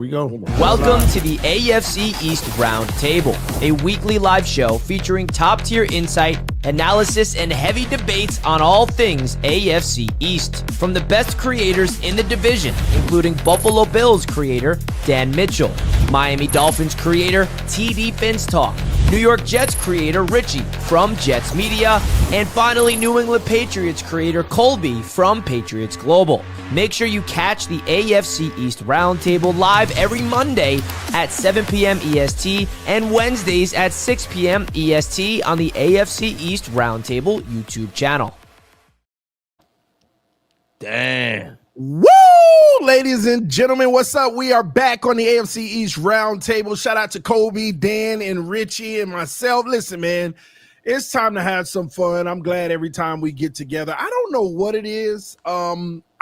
We go. Welcome to the AFC East Roundtable, a weekly live show featuring top-tier insight, analysis, and heavy debates on all things AFC East. From the best creators in the division, including Buffalo Bills creator Dan Mitchell, Miami Dolphins creator TD Finstock, New York Jets creator Richie from Jets Media, and finally New England Patriots creator Colby from Patriots Global. Make sure you catch the AFC East Roundtable live every Monday at 7 p.m. EST and Wednesdays at 6 p.m. EST on the AFC East Roundtable YouTube channel. Damn. Woo! Ladies and gentlemen, what's up? We are back on the AFC East Roundtable. Shout out to Kobe, Dan, and Richie, and myself. Listen, man, it's time to have some fun. I'm glad every time we get together. I don't know what it is.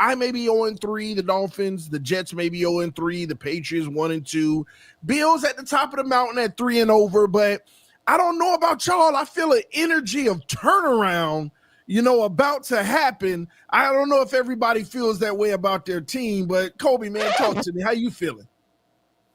I may be 0-3, the Dolphins. The Jets may be 0-3, the Patriots 1-2. Bills at the top of the mountain at 3-over, but I don't know about y'all. I feel an energy of turnaround, about to happen. I don't know if everybody feels that way about their team, but Kobe, man, talk to me. How you feeling?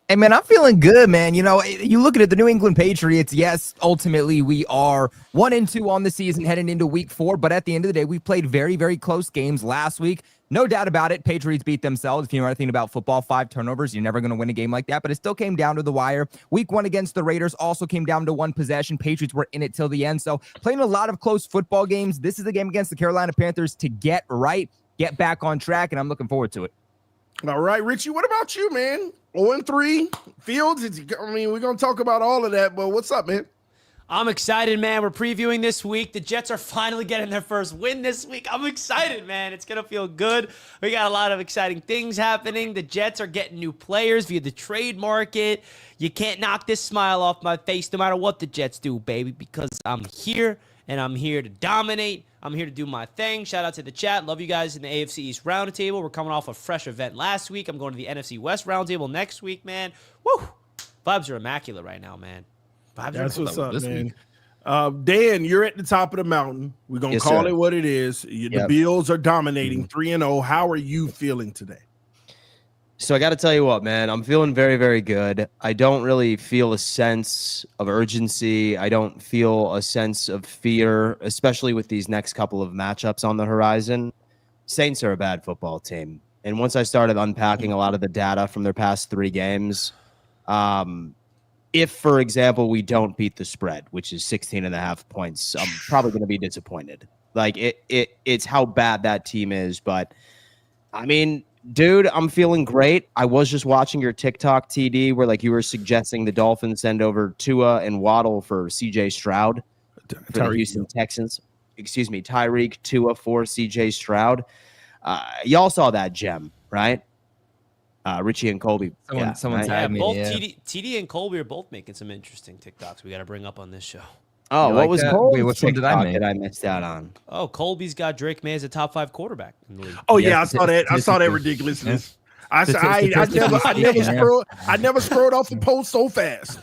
Hey, man, I'm feeling good, man. You look at it, the New England Patriots, yes, ultimately we are 1-2 on the season heading into week 4, but at the end of the day, we played very, very close games last week. No doubt about it, Patriots beat themselves. If you know anything about football, 5 turnovers, you're never going to win a game like that, but it still came down to the wire. Week 1 against the Raiders also came down to 1 possession. Patriots were in it till the end, so playing a lot of close football games. This is a game against the Carolina Panthers to get right, get back on track, and I'm looking forward to it. All right, Richie, what about you, man? 0-3, Fields, we're going to talk about all of that, but what's up, man? I'm excited, man. We're previewing this week. The Jets are finally getting their first win this week. I'm excited, man. It's going to feel good. We got a lot of exciting things happening. The Jets are getting new players via the trade market. You can't knock this smile off my face no matter what the Jets do, baby, because I'm here, and I'm here to dominate. I'm here to do my thing. Shout out to the chat. Love you guys in the AFC East Roundtable. We're coming off a fresh event last week. I'm going to the NFC West Roundtable next week, man. Woo! Vibes are immaculate right now, man. That's what's up, man. Dan, you're at the top of the mountain. We're going to call it what it is. The Bills are dominating 3-0. How are you feeling today? So I got to tell you what, man, I'm feeling very, very good. I don't really feel a sense of urgency. I don't feel a sense of fear, especially with these next couple of matchups on the horizon. Saints are a bad football team. And once I started unpacking a lot of the data from their past 3 games, if, for example, we don't beat the spread, which is 16.5 points, I'm probably going to be disappointed. Like, it's how bad that team is. But, I mean, dude, I'm feeling great. I was just watching your TikTok, TD, where, you were suggesting the Dolphins send over Tua and Waddle for C.J. Stroud for the Houston Texans. Excuse me, Tyreek, Tua for C.J. Stroud. Y'all saw that gem, right? Richie and Colby. Someone tagged me. Both TD and Colby are both making some interesting TikToks we got to bring up on this show. Oh, what was Colby's which one did I make? that I missed out on? Oh, Colby's got Drake May as a top 5 quarterback in the league. Oh, yeah, I saw that. I saw that ridiculousness. I never scrolled off the post so fast.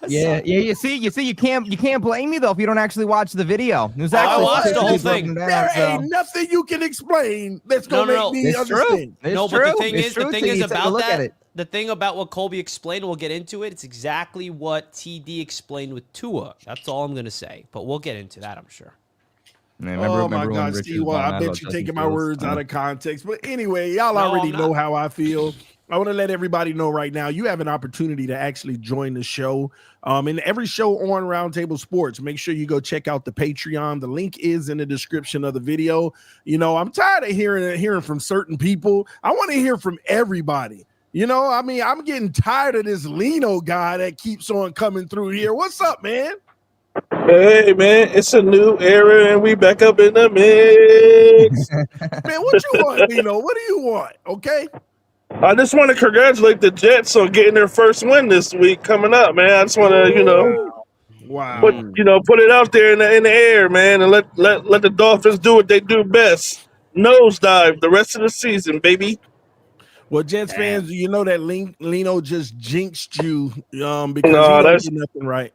Yeah. You see, you can't blame me though if you don't actually watch the video. It was I watched the whole thing. There ain't nothing you can explain that's gonna make me understand. But the thing is about that. The thing about what Colby explained, we'll get into it. It's exactly what TD explained with Tua. That's all I'm gonna say. But we'll get into that, I'm sure. Oh my God, Steve! Well, I bet you're taking my words out of context. But anyway, y'all already know how I feel. I want to let everybody know right now, you have an opportunity to actually join the show. And every show on Roundtable Sports, make sure you go check out the Patreon. The link is in the description of the video. I'm tired of hearing from certain people. I want to hear from everybody. I'm getting tired of this Leno guy that keeps on coming through here. What's up, man? Hey, man, it's a new era, and we back up in the mix. Man, what you want, Leno? What do you want, okay? I just want to congratulate the Jets on getting their first win this week coming up, man. I just want to, put it out there in the air, man, and let the Dolphins do what they do best. Nosedive the rest of the season, baby. Well, Jets fans, you know that Leno just jinxed you because he didn't do nothing right.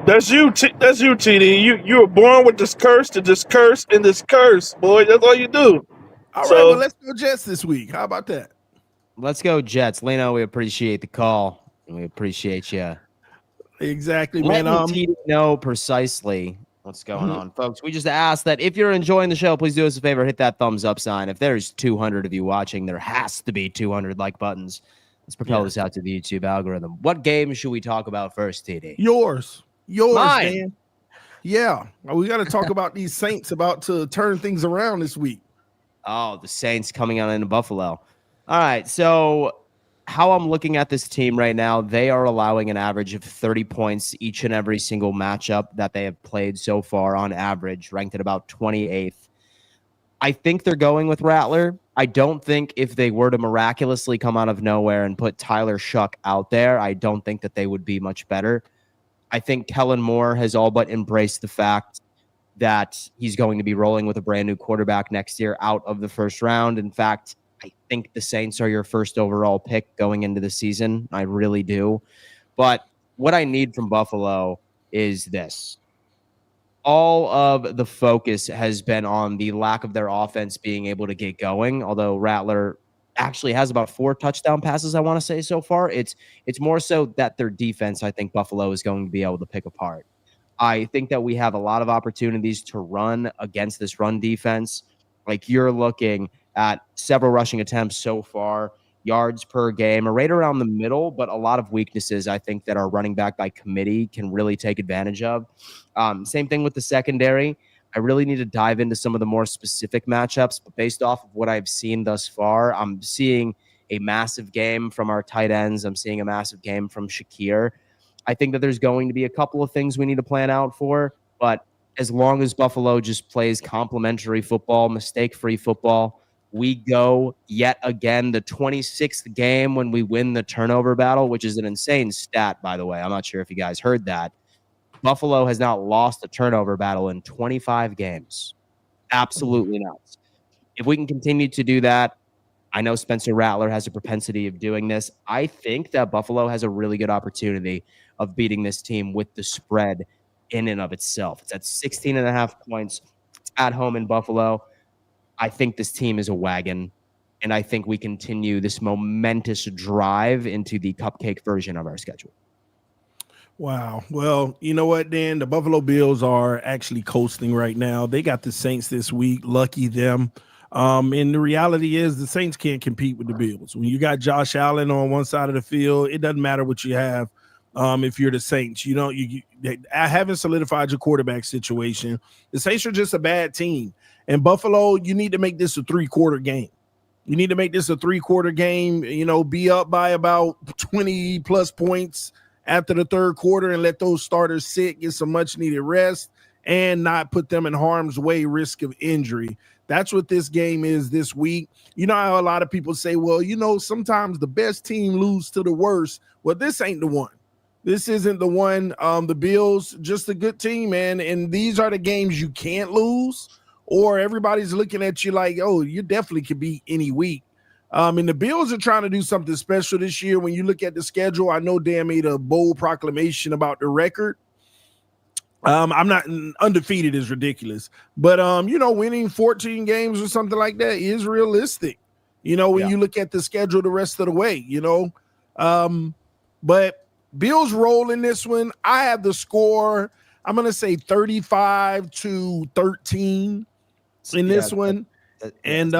That's you, TD. You were born with this curse to just curse and this curse, boy. That's all you do. All right, well, let's go Jets this week. How about that? Let's go Jets. Leno, we appreciate the call. And we appreciate you. Exactly, man. Letting TD know precisely what's going on, folks. We just ask that if you're enjoying the show, please do us a favor, hit that thumbs up sign. If there's 200 of you watching, there has to be 200 like buttons. Let's propel this out to the YouTube algorithm. What game should we talk about first, TD? Yours, Mine. man. Yeah, we got to talk about these Saints about to turn things around this week. Oh, the Saints coming on into Buffalo. All right, so how I'm looking at this team right now, they are allowing an average of 30 points each and every single matchup that they have played so far on average, ranked at about 28th. I think they're going with Rattler. I don't think if they were to miraculously come out of nowhere and put Tyler Shuck out there, I don't think that they would be much better. I think Kellen Moore has all but embraced the fact that he's going to be rolling with a brand new quarterback next year out of the first round. In fact, I think the Saints are your first overall pick going into the season. I really do. But what I need from Buffalo is this. All of the focus has been on the lack of their offense being able to get going, although Rattler actually has about 4 touchdown passes, I want to say, so far. It's more so that their defense, I think Buffalo is going to be able to pick apart. I think that we have a lot of opportunities to run against this run defense. Like, you're looking at several rushing attempts so far, yards per game are right around the middle, but a lot of weaknesses I think that our running back by committee can really take advantage of. Same thing with the secondary. I really need to dive into some of the more specific matchups, but based off of what I've seen thus far, I'm seeing a massive game from our tight ends. I'm seeing a massive game from Shakir. I think that there's going to be a couple of things we need to plan out for, but as long as Buffalo just plays complimentary football, mistake-free football, we go yet again the 26th game when we win the turnover battle, which is an insane stat, by the way. I'm not sure if you guys heard that. Buffalo has not lost a turnover battle in 25 games. Absolutely nuts. If we can continue to do that, I know Spencer Rattler has a propensity of doing this. I think that Buffalo has a really good opportunity of beating this team with the spread in and of itself. It's at 16.5 points. It's at home in Buffalo. I think this team is a wagon, and I think we continue this momentous drive into the cupcake version of our schedule. Wow. Well, you know what, Dan? The Buffalo Bills are actually coasting right now. They got the Saints this week. Lucky them. And the reality is the Saints can't compete with the Bills. When you got Josh Allen on one side of the field, it doesn't matter what you have. If you're the Saints, you haven't solidified your quarterback situation. The Saints are just a bad team. And Buffalo, you need to make this a 3-quarter game. You need to make this a 3-quarter game, be up by about 20 plus points after the third quarter and let those starters sit, get some much needed rest, and not put them in harm's way, risk of injury. That's what this game is this week. You know how a lot of people say, well, sometimes the best team lose to the worst. Well, this ain't the one. This isn't the one. The Bills, just a good team, man. And these are the games you can't lose, or everybody's looking at you like, oh, you definitely could beat any week. And the Bills are trying to do something special this year. When you look at the schedule, I know Dan made a bold proclamation about the record. I'm not undefeated is ridiculous, but winning 14 games or something like that is realistic. When you look at the schedule the rest of the way, but Bills roll in this one. I have the score. I'm going to say 35-13 in this one. And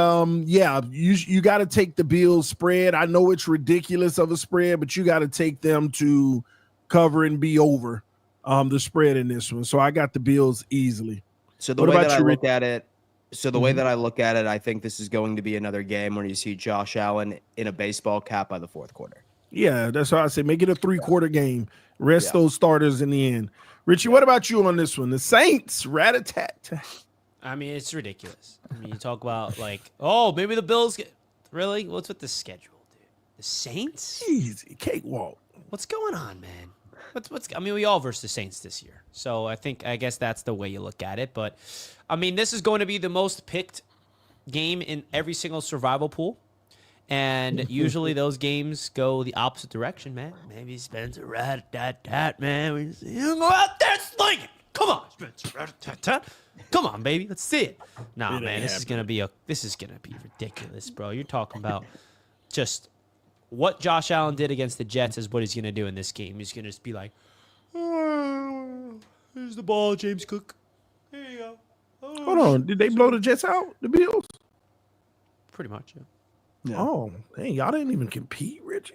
you got to take the Bills spread. I know it's ridiculous of a spread, but you got to take them to cover and be over the spread in this one. So I got the Bills easily. So the way that I look at it, I think this is going to be another game where you see Josh Allen in a baseball cap by the fourth quarter. Yeah, that's why I say make it a 3-quarter game. Rest those starters in the end. Richie, what about you on this one? The Saints, rat-a-tat. I mean, it's ridiculous. I mean, you talk about maybe the Bills get really. What's with the schedule, dude? The Saints? Easy cakewalk. What's going on, man? I mean, we all versus the Saints this year, so I guess that's the way you look at it. But I mean, this is going to be the most picked game in every single survival pool. And usually those games go the opposite direction, man. Maybe Spencer rat-a-tat-tat, man. You go out there slinging. Come on, Spencer rat-a-tat-tat. Come on, baby. Let's see it. Nah, man, this is gonna be ridiculous, bro. You're talking about just what Josh Allen did against the Jets is what he's going to do in this game. He's going to just be like, oh, here's the ball, James Cook. Here you go. Oh, Hold on. Did they blow the Jets out? The Bills? pretty much. Yeah. Yeah. Oh, hey, y'all didn't even compete, Richie.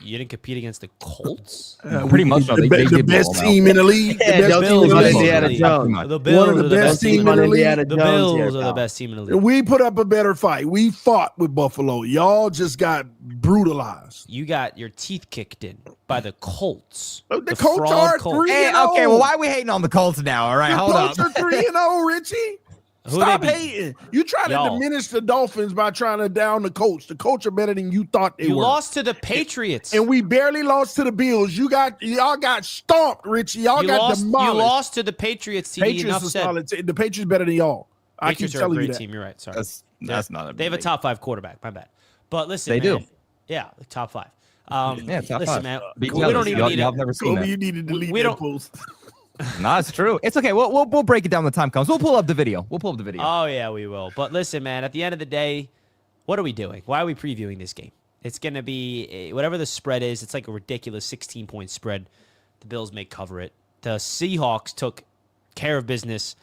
You didn't compete against the Colts? Pretty much. The, the best team in the league. Yeah, the best don't team in team the on league. Indiana Jones. The One Bills of are the the best best team team in in the the league. Indiana The Jones Bills here, are the pal. best team in the league. We put up a better fight. We fought with Buffalo. Y'all just got brutalized. You got your teeth kicked in by the Colts. The Colts fraud are Colts. 3 Hey, and okay, 0. well, why are we hating on the Colts now? All right, The hold Colts up. are 3 and 0, Richie. Who Stop they beat? hating. You trying to Y'all. diminish the Dolphins by trying to down the Colts. The Colts are better than you thought they You were. lost to the Patriots. And we barely lost to the Bills. Y'all got stomped, Richie. Y'all you got lost, demolished. you lost to the Patriots. TD, Patriots enough are said. solid. The Patriots better than y'all. I keep Patriots are a telling you great that. team. You're right. Sorry. That's not a They have a big- top 5 quarterback. My bad. But listen, They man, do. Yeah, top 5. Yeah, top listen, 5. man. Be We jealous. don't even Y'all- need y'all it. have never seen Kobe, that. you need to delete we that don't- post. No, it's true. It's okay. We'll break it down when the time comes. We'll pull up the video. Oh, yeah, we will. But listen, man, at the end of the day, what are we doing? Why are we previewing this game? It's going to be whatever the spread is. It's like a ridiculous 16-point spread. The Bills may cover it. The Seahawks took care of business.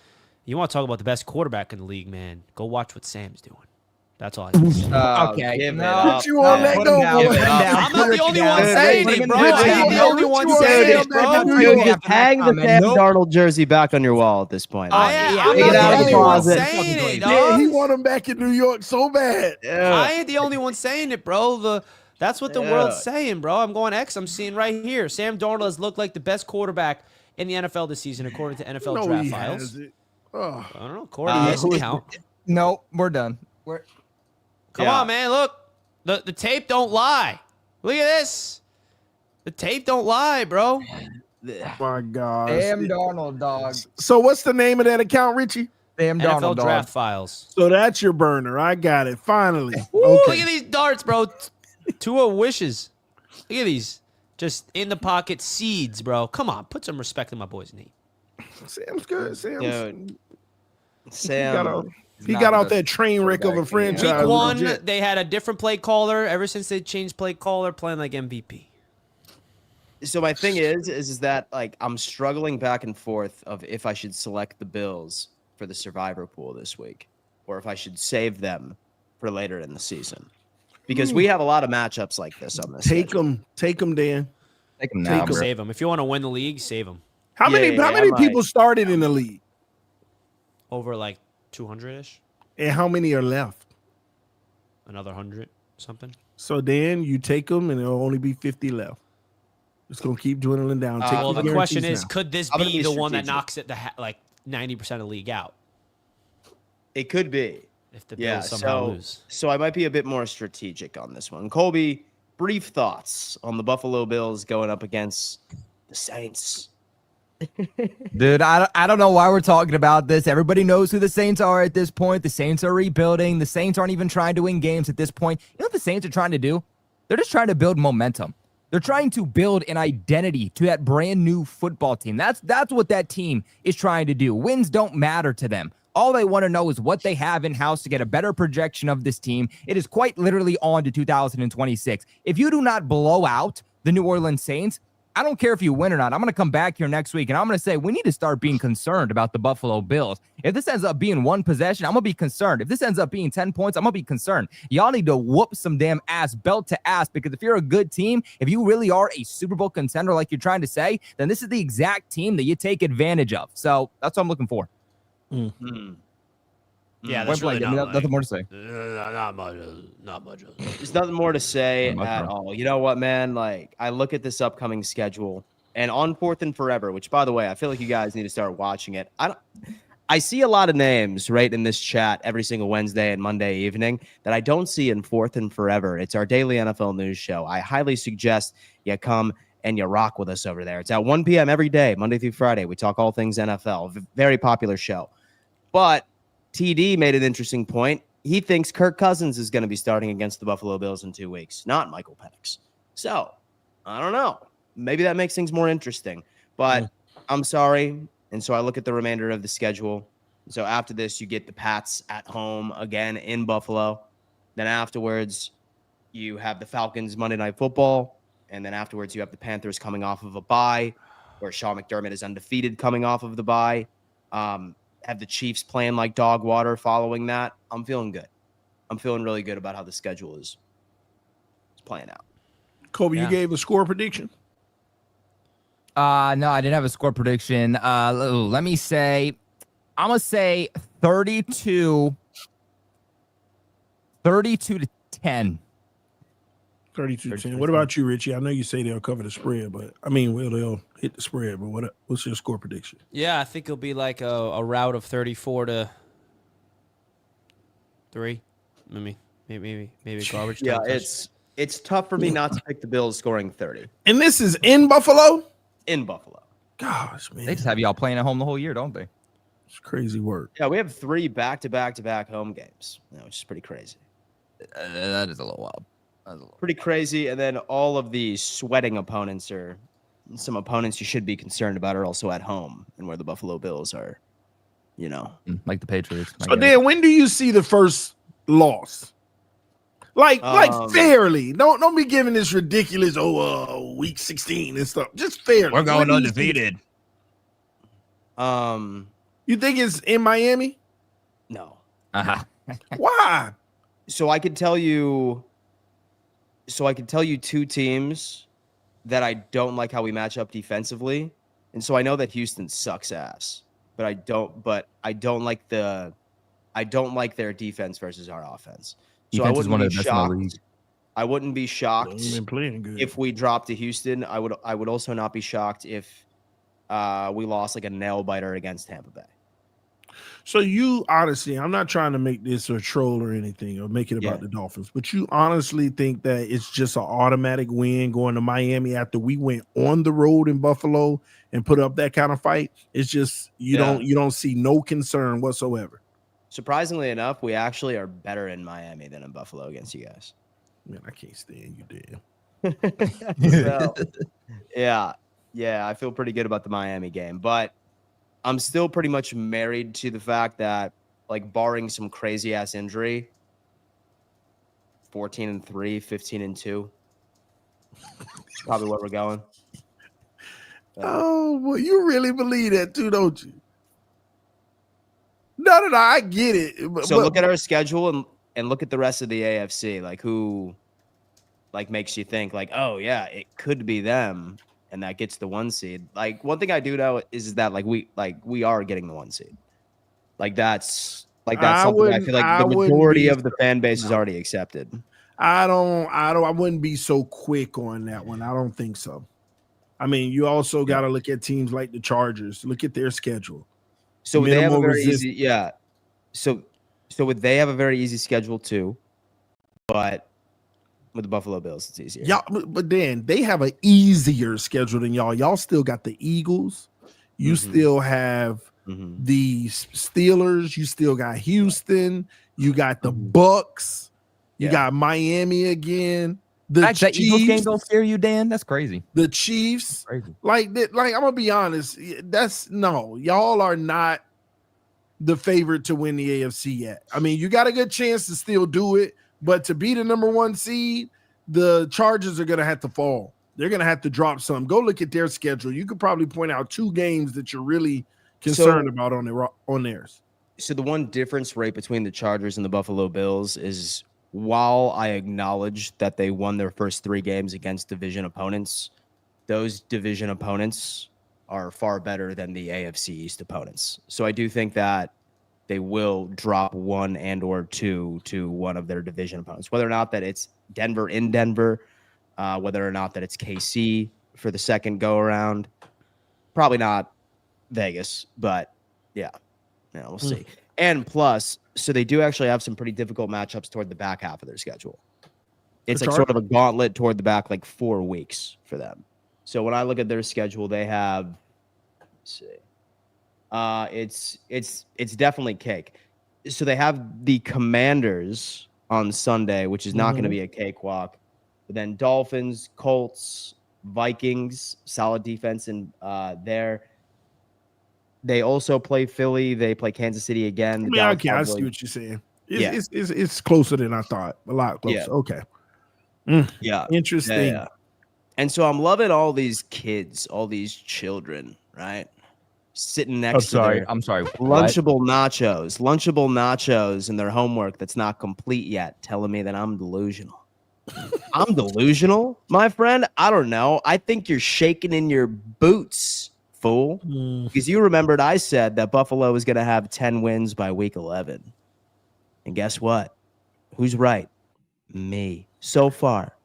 You want to talk about the best quarterback in the league, man? Go watch what Sam's doing. That's all I can say. Okay, give no. it up. Put you on No, that Put go, him down, boy. put him down, I'm not put the him only down. one saying Put him it, in bro. the I down. ain't the only one Put you on saying that it, bro. back in New Dude, York. just hang the comment. Sam Nope. Darnold jersey back on your wall at this point. I'm yeah, not Take it the out of the only one closet. saying it, Yeah, dog. he want him back in New York so bad. I ain't the only one saying it, bro. That's what the Yeah. world's saying, bro. I'm going X. I'm seeing right here. Sam Darnold has looked like the best quarterback in the NFL this season, according to NFL No, draft he files. has it. Oh. I don't know. According to this account. No, we're done. Come Yeah. on, man. Look. The tape don't lie. Look at this. The tape don't lie, bro. My gosh. Sam Darnold, dog. So what's the name of that account, Richie? Sam NFL Darnold, draft dog. files. So that's your burner. I got it. Finally. Woo, Okay. look at these darts, bro. Tua wishes. Look at these. Just in the pocket seeds, bro. Come on. Put some respect in my boy's name. Sam's good. Sam's Dude. he Sam. got out that train wreck of a quarterback, franchise. Week with the one, Jets. they had a different play caller. Ever since they changed play caller, playing like MVP. So my thing is that like I'm struggling back and forth of if I should select the Bills for the survivor pool this week or if I should save them for later in the season. Because we have a lot of matchups like this on this. Take schedule. them, Dan. Take him now, Take bro. Save them. If you want to win the league, save them. How Yeah, many? yeah, how I many might. people started in the league, Over like 200-ish. and how many are left? Another 100 something. So Dan, you take them, and there'll only be 50 left. It's gonna keep dwindling down. Take Well, your the question guarantees is, now. could this I'm gonna be be the one that strategic. knocks it like 90% of the league out It could be. if the Bills Yeah. somehow So lose? so I might be a bit more strategic on this one. Colby, brief thoughts on the Buffalo Bills going up against the Saints. Dude, I don't know why we're talking about this. Everybody knows who the Saints are at this point. The Saints are rebuilding. The Saints aren't even trying to win games at this point. You know what the Saints are trying to do? They're just trying to build momentum. They're trying to build an identity to that brand new football team. That's what that team is trying to do. Wins don't matter to them. All they want to know is what they have in-house to get a better projection of this team. It is quite literally on to 2026. If you do not blow out the New Orleans Saints, I don't care if you win or not. I'm going to come back here next week, and I'm going to say we need to start being concerned about the Buffalo Bills. If this ends up being one possession, I'm going to be concerned. If this ends up being 10 points, I'm going to be concerned. Y'all need to whoop some damn ass, belt to ass, because if you're a good team, if you really are a Super Bowl contender like you're trying to say, then this is the exact team that you take advantage of. So that's what I'm looking for. Yeah, Point that's really blank, not, nothing more to say. not much. Not much. There's nothing more to say Not much at more. all. You know what, man? Like, I look at this upcoming schedule and on Fourth and Forever, which, by the way, I feel like you guys need to start watching it. I see a lot of names right in this chat every single Wednesday and Monday evening that I don't see in Fourth and Forever. It's our daily NFL news show. I highly suggest you come and you rock with us over there. It's at 1 p.m. every day, Monday through Friday. We talk all things NFL. Very popular show. But TD made an interesting point. He thinks Kirk Cousins is going to be starting against the Buffalo Bills in 2 weeks, not Michael Penix. So, I don't know. Maybe that makes things more interesting. But I'm sorry. And so I look at the remainder of the schedule. So after this, you get the Pats at home again in Buffalo. Then afterwards, You have the Falcons Monday Night Football, and then afterwards you have the Panthers coming off of a bye, where Sean McDermott is undefeated coming off of the bye. Have the Chiefs playing like dog water following that. I'm feeling good. I'm feeling really good about how the schedule is playing out. Kobe, you gave a score prediction? No, I didn't have a score prediction. Let me say, I'm going to say 32 to 10. 32-10. What about you, Richie? I know you say they'll cover the spread, but they'll hit the spread. But what's your score prediction? Yeah, I think it'll be like a rout of 34-3. Maybe garbage. Yeah, it's tough for me not to pick the Bills scoring 30 And this is in Buffalo? in Buffalo. Gosh, man. They just have y'all playing at home the whole year, don't they? It's crazy work. Yeah, we have 3 back-to-back home games, which is pretty crazy. That is a little wild. Pretty crazy. And then all of the sweating opponents are some opponents you should be concerned about are also at home and where the Buffalo Bills are, Like the Patriots. So then when do you see the first loss? Like fairly. Don't be giving this ridiculous week 16 and stuff. Just fairly. We're going undefeated. You think it's in Miami? No. Uh-huh. Why? So I could tell you 2 teams that I don't like how we match up defensively. And so I know that Houston sucks ass, but I don't like their defense versus our offense. So I wouldn't be shocked. I wouldn't be shocked if we dropped to Houston. I would also not be shocked if we lost like a nail biter against Tampa Bay. So you honestly, I'm not trying to make this a troll or anything or make it about the Dolphins, but you honestly think that it's just an automatic win going to Miami after we went on the road in Buffalo and put up that kind of fight? It's just you don't see no concern whatsoever. Surprisingly enough, we actually are better in Miami than in Buffalo against you guys. Man, I can't stand you, damn. Yeah, I feel pretty good about the Miami game, but I'm still pretty much married to the fact that, like, barring some crazy ass injury, 14-3, 15-2. That's probably where we're going. Oh, well, you really believe that too, don't you? No, I get it. So look at our schedule and look at the rest of the AFC. Like, who, like, makes you think, like, oh yeah, it could be them. And that gets the 1 seed. Like, one thing I do know is that we are getting the 1 seed. That's something I feel like the majority of the fan base has already accepted. I wouldn't be so quick on that one. I don't think so. I mean, you also got to look at teams like the Chargers. Look at their schedule. So they have a very easy, So would they have a very easy schedule too? But with the Buffalo Bills, it's easier. Yeah, but then they have an easier schedule than y'all. Y'all still got the Eagles. You still have the Steelers. You still got Houston. You got the Bucks. You got Miami again. The Chiefs. That Eagles game don't scare you, Dan? That's crazy. The Chiefs. Crazy. Like I'm gonna be honest. Y'all are not the favorite to win the AFC yet. I mean, you got a good chance to still do it. But to be the number 1 seed, the Chargers are going to have to fall. They're going to have to drop some. Go look at their schedule. You could probably point out 2 games that you're really concerned about on theirs. So the one difference rate between the Chargers and the Buffalo Bills is, while I acknowledge that they won their first 3 games against division opponents, those division opponents are far better than the AFC East opponents. So I do think that they will drop 1 and or 2 to one of their division opponents, whether or not that it's Denver in Denver, whether or not that it's KC for the second go around. Probably not Vegas, but we'll see. And plus, so they do actually have some pretty difficult matchups toward the back half of their schedule. It's like sort of a gauntlet toward the back, like 4 weeks for them. So when I look at their schedule, they have, let's see. It's definitely cake. So they have the Commanders on Sunday, which is not going to be a cakewalk. But then Dolphins, Colts, Vikings, solid defense in there. They also play Philly. They play Kansas City again. I see what you're saying. It's closer than I thought. A lot closer. Yeah. Okay. Yeah. Interesting. Yeah. And so I'm loving all these kids, all these children, right? Sitting next to their I'm sorry. Lunchable nachos and their homework that's not complete yet, telling me that I'm delusional. I'm delusional, my friend? I don't know. I think you're shaking in your boots, fool. Because you remembered I said that Buffalo was going to have 10 wins by week 11. And guess what? Who's right? Me. So far.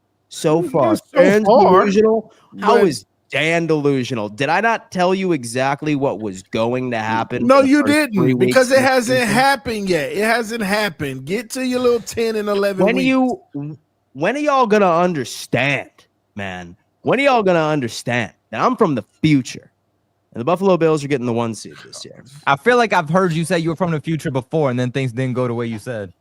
Dan's delusional. How is Dan delusional? Did I not tell you exactly what was going to happen? No, you didn't, because it hasn't happened yet. It hasn't happened. Get to your little 10 and 11 weeks. When are y'all gonna understand, man? When are y'all gonna understand that I'm from the future and the Buffalo Bills are getting the 1 seed this year? I feel like I've heard you say you were from the future before, and then things didn't go the way you said.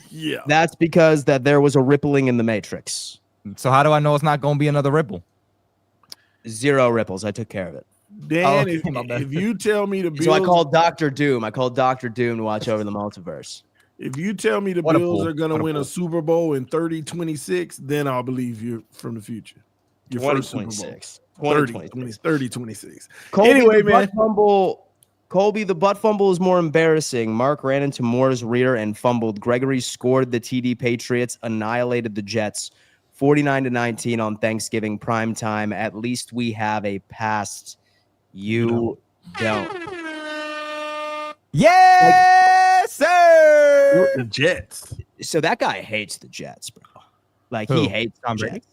Yeah, that's because that there was a rippling in the matrix. So how do I know it's not going to be another ripple? 0 ripples. I took care of it. Dan, if you tell me the Bills, so I called Dr. Doom. To watch over the multiverse. If you tell me the Bills are going to win a Super Bowl in 30-26, then I'll believe you're from the future. Your first Super Bowl. 30-26. Anyway, man. Colby, the butt fumble is more embarrassing. Mark ran into Moore's rear and fumbled. Gregory scored the TD. Patriots annihilated the Jets 49-19 on Thanksgiving prime time. At least we have a past. You don't. Yes, sir. The Jets. So that guy hates the Jets, bro. Like, who? He hates Tom the Brady? Jets.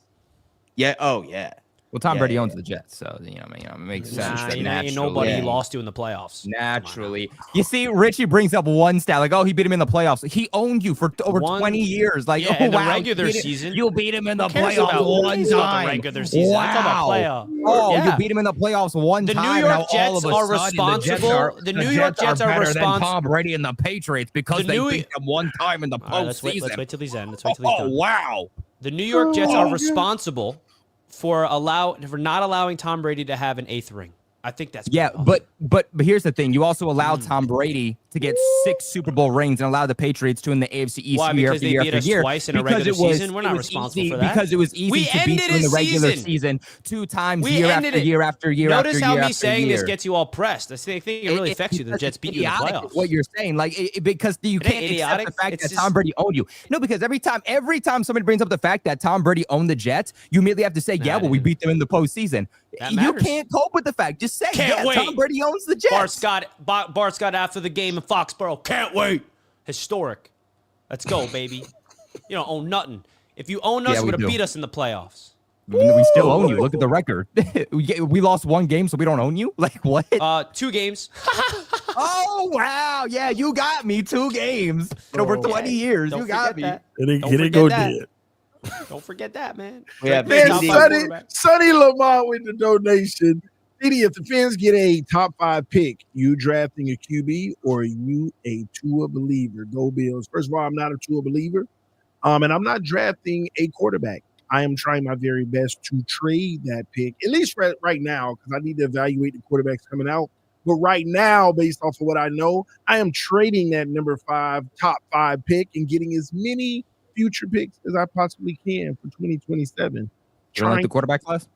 Yeah. Oh, yeah. Well, Tom Brady owns the Jets, so it makes sense. Ain't nobody he lost to in the playoffs. Naturally, you see, Richie brings up one stat like, "Oh, he beat him in the playoffs." He owned you for over 20 years. Like, in the regular season, you beat him in the playoffs one time. The regular season, I'm talking about playoff. Oh, you beat him in the playoffs one time. The New York Jets are responsible. The New York Jets are responsible. Tom Brady and the Patriots because they beat them one time in the postseason. Let's wait till he's in. Oh, wow. The New York Jets are responsible for not allowing Tom Brady to have an 8th ring. I think that's but here's the thing. You also allowed Tom Brady to get 6 Super Bowl rings and allowed the Patriots to win the AFC East year after year after year. Twice in a regular season? We're not responsible for that. Because it was easy to beat you in the regular season 2 times year after year after year. Notice how me saying this gets you all pressed. I think it really affects you. The Jets beat you in the playoffs. What you're saying, because you can't accept the fact that Tom Brady owned you. No, because every time somebody brings up the fact that Tom Brady owned the Jets, you immediately have to say, well, we beat them in the postseason. You can't cope with the fact. Just say, Tom Brady owns the Jets. Bart Scott after the game in Foxborough. Can't wait. Historic. Let's go, baby. You don't own nothing. If you own us, you would have beat us in the playoffs. We still own you. Look at the record. We lost 1 game, so we don't own you? Like, what? 2 games. Oh, wow. Yeah, you got me. 2 games in over 20 years. You got me. Don't forget that, man. Sonny Lamont with the donation. Didi, if the Fins get a top 5 pick, you drafting a QB or are you a Tua believer? Go Bills. First of all, I'm not a Tua believer. And I'm not drafting a quarterback. I am trying my very best to trade that pick, at least right now, because I need to evaluate the quarterbacks coming out. But right now, based off of what I know, I am trading that top 5 pick and getting as many future picks as I possibly can for 2027. You don't like the quarterback class?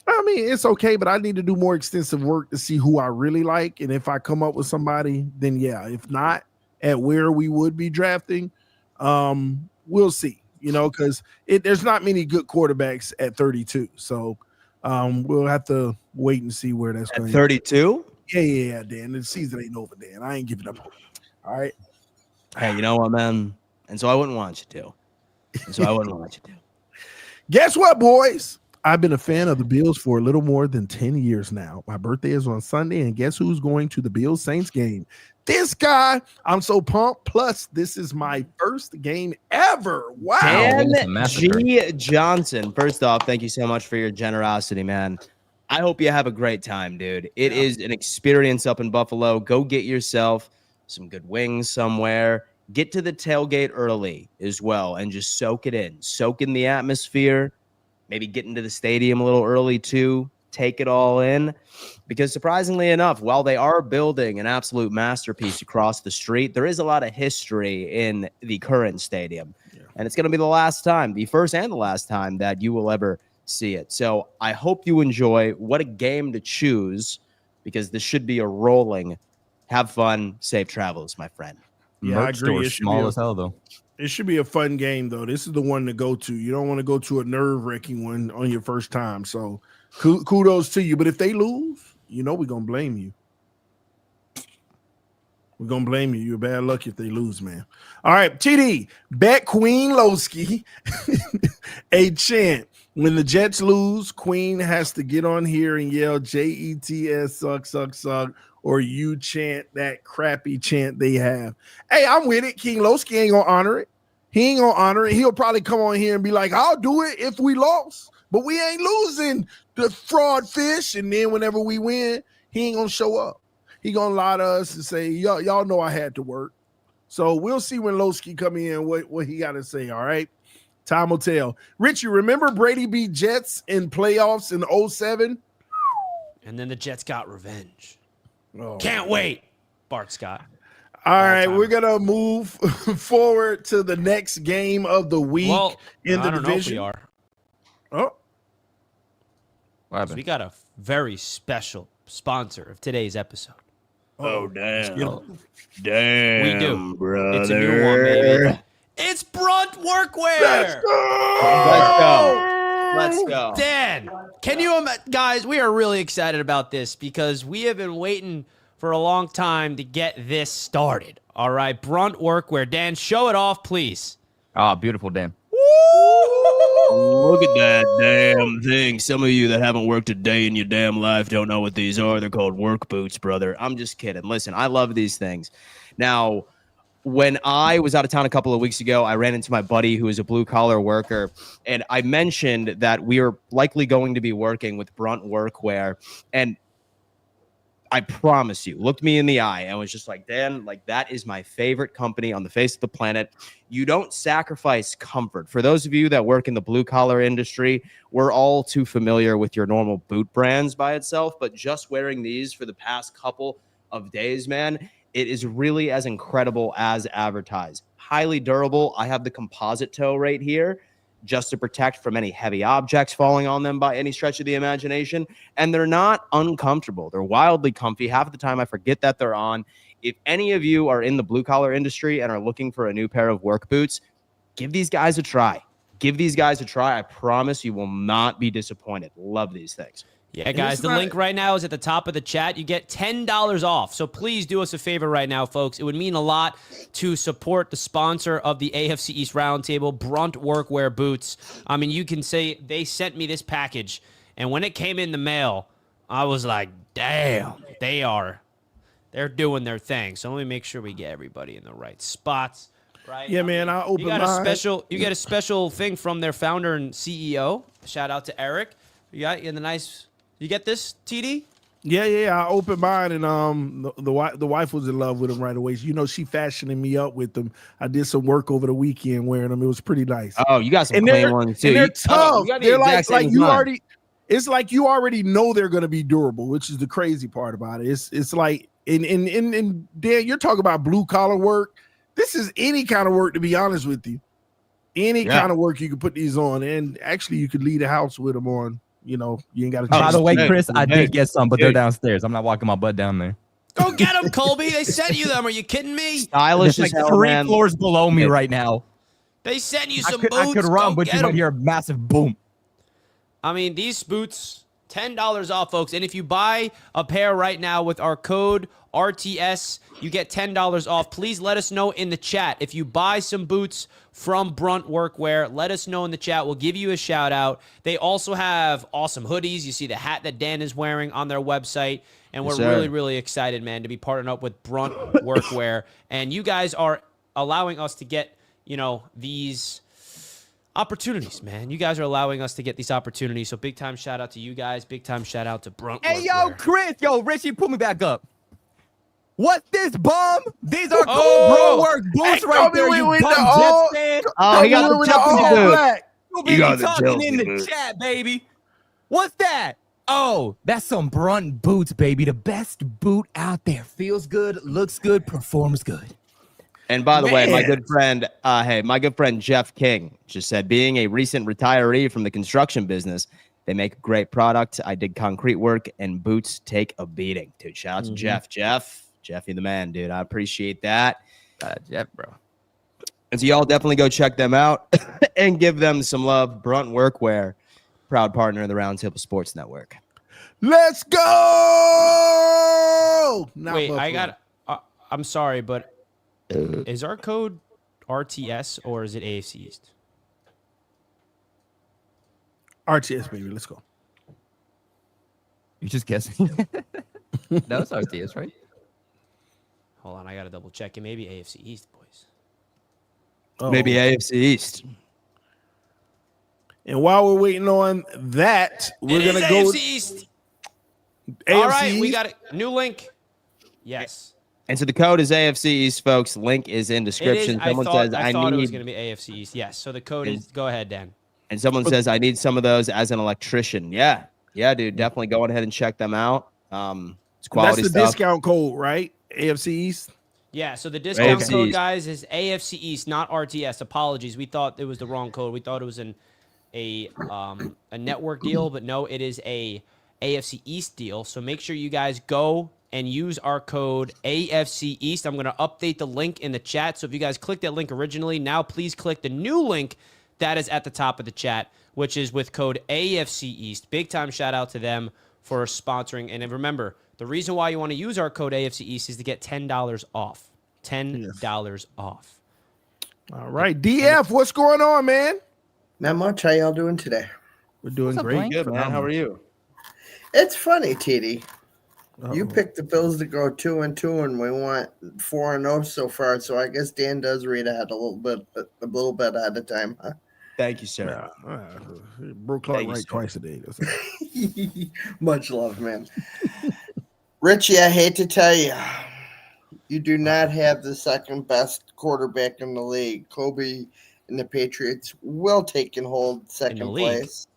I mean, it's okay, but I need to do more extensive work to see who I really like. And if I come up with somebody, then yeah. If not, at where we would be drafting, we'll see. Because there's not many good quarterbacks at 32. So we'll have to wait and see where that's going. 32? Yeah, Dan. The season ain't over, Dan. I ain't giving up. All right. Hey, you know what, man? And so I wouldn't want you to. Guess what, boys? I've been a fan of the Bills for a little more than 10 years now. My birthday is on Sunday, and guess who's going to the Bills Saints game? This guy. I'm so pumped. Plus, this is my first game ever. Wow. Dan G. Johnson. First off, thank you so much for your generosity, man. I hope you have a great time, dude. It is an experience up in Buffalo. Go get yourself some good wings somewhere. Get to the tailgate early as well and just soak it in. Soak in the atmosphere. Maybe get into the stadium a little early too. Take it all in. Because surprisingly enough, while they are building an absolute masterpiece across the street, there is a lot of history in the current stadium. Yeah. and it's going to be the last time, the first and the last time that you will ever see it. So I hope you enjoy. What a game to choose, because this should be a rolling. Have fun, safe travels, my friend. Yeah, I Merch agree. store It should small be as hell though. It should be a fun game, though. This is the one to go to. You don't want to go to a nerve-wracking one on your first time. So kudos to you. But if they lose, we're going to blame you. We're going to blame you. You're bad luck if they lose, man. All right, TD, bet Queen Lowski a chant. When the Jets lose, Queen has to get on here and yell JETS, suck, suck, suck, or you chant that crappy chant they have. Hey, I'm with it. King Lowski ain't going to honor it. He ain't going to honor it. He'll probably come on here and be like, I'll do it if we lost. But we ain't losing the fraud fish. And then whenever we win, he ain't going to show up. He going to lie to us and say, y'all know I had to work. So we'll see when Lowski come in what he got to say, all right? Time will tell. Richie, remember Brady beat Jets in playoffs in 2007? And then the Jets got revenge. Oh. Can't wait. Bart Scott. All right, we're going to move forward to the next game of the week in the division. Know if we are. Oh. What happened? So we got a very special sponsor of today's episode. Oh, damn. Damn, We do. brother. It's a new one, baby. It's Brunt Workwear. Let's go. Let's go. Let's go. Dan, can you, guys, we are really excited about this because we have been waiting for a long time to get this started. All right, Brunt Workwear. Dan, show it off, please. Oh, beautiful, Dan. Look at that damn thing. Some of you that haven't worked a day in your damn life don't know what these are. They're called work boots, brother. I'm just kidding. Listen, I love these things. Now, when I was out of town a couple of weeks ago, I ran into my buddy who is a blue-collar worker, and I mentioned that we are likely going to be working with Brunt Workwear, and I promise you, looked me in the eye and was just like, Dan, like, that is my favorite company on the face of the planet. You don't sacrifice comfort. For those of you that work in the blue-collar industry, we're all too familiar with your normal boot brands by itself, but just wearing these for the past couple of days, man, it is really as incredible as advertised. Highly durable. I have the composite toe right here just to protect from any heavy objects falling on them by any stretch of the imagination. And they're not uncomfortable. They're wildly comfy. Half the time I forget that they're on. If any of you are in the blue collar industry and are looking for a new pair of work boots, give these guys a try. Give these guys a try. I promise you will not be disappointed. Love these things. Yeah, guys, the link right now is at the top of the chat. You get $10 off. So please do us a favor right now, folks. It would mean a lot to support the sponsor of the AFC East Roundtable, Brunt Workwear Boots. I mean, you can say they sent me this package, and when it came in the mail, I was like, damn, they're doing their thing. So let me make sure we get everybody in the right spots. Right? Yeah, man, I opened mine. You get a special thing from their founder and CEO. Shout out to Eric. You got in the nice... You get this, TD? Yeah. I opened mine, and the wife was in love with them right away. You know, she fashioning me up with them. I did some work over the weekend wearing them. It was pretty nice. Oh, you got some clean ones too. And they're tough. They're like you already. It's like you already know they're going to be durable, which is the crazy part about it. It's like and Dan, you're talking about blue collar work. This is any kind of work, to be honest with you. Any kind of work you can put these on, and actually you could leave the house with them on. You know, you ain't got to. By the way, Chris, I did get some, but they're downstairs. I'm not walking my butt down there. Go get them, Colby. They sent you them. Are you kidding me? Stylish There's as like hell, three man. floors below me right now. They sent you some I boots. could run, Go but you get might 'em. hear a massive boom. I mean, these boots, $10 off, folks. And if you buy a pair right now with our code RTS, you get $10 off. Please let us know in the chat. If you buy some boots from Brunt Workwear, let us know in the chat. We'll give you a shout out. They also have awesome hoodies. You see the hat that Dan is wearing on their website. And we're really, really excited, man, to be partnered up with Brunt Workwear. And you guys are allowing us to get, you know, these opportunities, man. You guys are allowing us to get these opportunities. So big time shout out to you guys. Big time shout out to Brunt Hey, Workwear. yo, Chris. Yo, Richie, put me back up. What's this, bum? These are cool bro work boots right there, you bum Jets fan. Oh, he got the Chelsea boot. You got the talking in the chat, baby. What's that? Oh, that's some Brunt boots, baby. The best boot out there. Feels good, looks good, performs good. And by the way, my Man. good friend, my good friend Jeff King just said, being a recent retiree from the construction business, they make a great product. I did concrete work, and boots take a beating. Dude, shout out to Jeff. Jeffy the man, dude. I appreciate that. Jeff, bro. And so y'all definitely go check them out and give them some love. Brunt Workwear, proud partner of the Roundtable Sports Network. Let's go. Wait, I got. I'm sorry, but is our code RTS or is it AFC East? RTS, baby. Let's go. You just guessing? No, it's RTS, right? Hold on, I gotta double check it. Maybe AFC East, boys. Oh. Maybe AFC East. And while we're waiting on that, we're It gonna is go AFC with East. AFC All right, we East. got a new link. Yes. And so the code is AFC East, folks. Link is in It is. description. Someone says, I thought it was need, going to be AFC East. Yes. So the code is. Go ahead, Dan. and someone says, I need some of those as an electrician. Yeah, dude. Definitely go ahead and check them out. It's quality That's the stuff. discount code, right? AFC East. Yeah. So the discount AFC code, East. guys, is AFC East, not RTS. Apologies. We thought it was the wrong code. We thought it was a network deal, but no, it is a AFC East deal. So make sure you guys go and use our code AFC East. I'm going to update the link in the chat. So if you guys clicked that link originally, now please click the new link that is at the top of the chat, which is with code AFC East. Big time shout out to them for sponsoring. And remember, the reason why you want to use our code AFC East is to get $10 off. $10 off. All right, DF, what's going on, man? Not much. How y'all doing today? We're doing What's up, great. Blaine? Good, man. How are you? It's funny, TD. You Uh-oh. picked the Bills to go 2-2, and we went 4-0 so far. So I guess Dan does read ahead a little bit ahead of time, huh? Thank you, sir. Broke clock Thank you, right sir. twice a day. That's all. Much love, man. Richie, I hate to tell you, you do not have the second best quarterback in the league. Kobe and the Patriots will take and hold second league. place.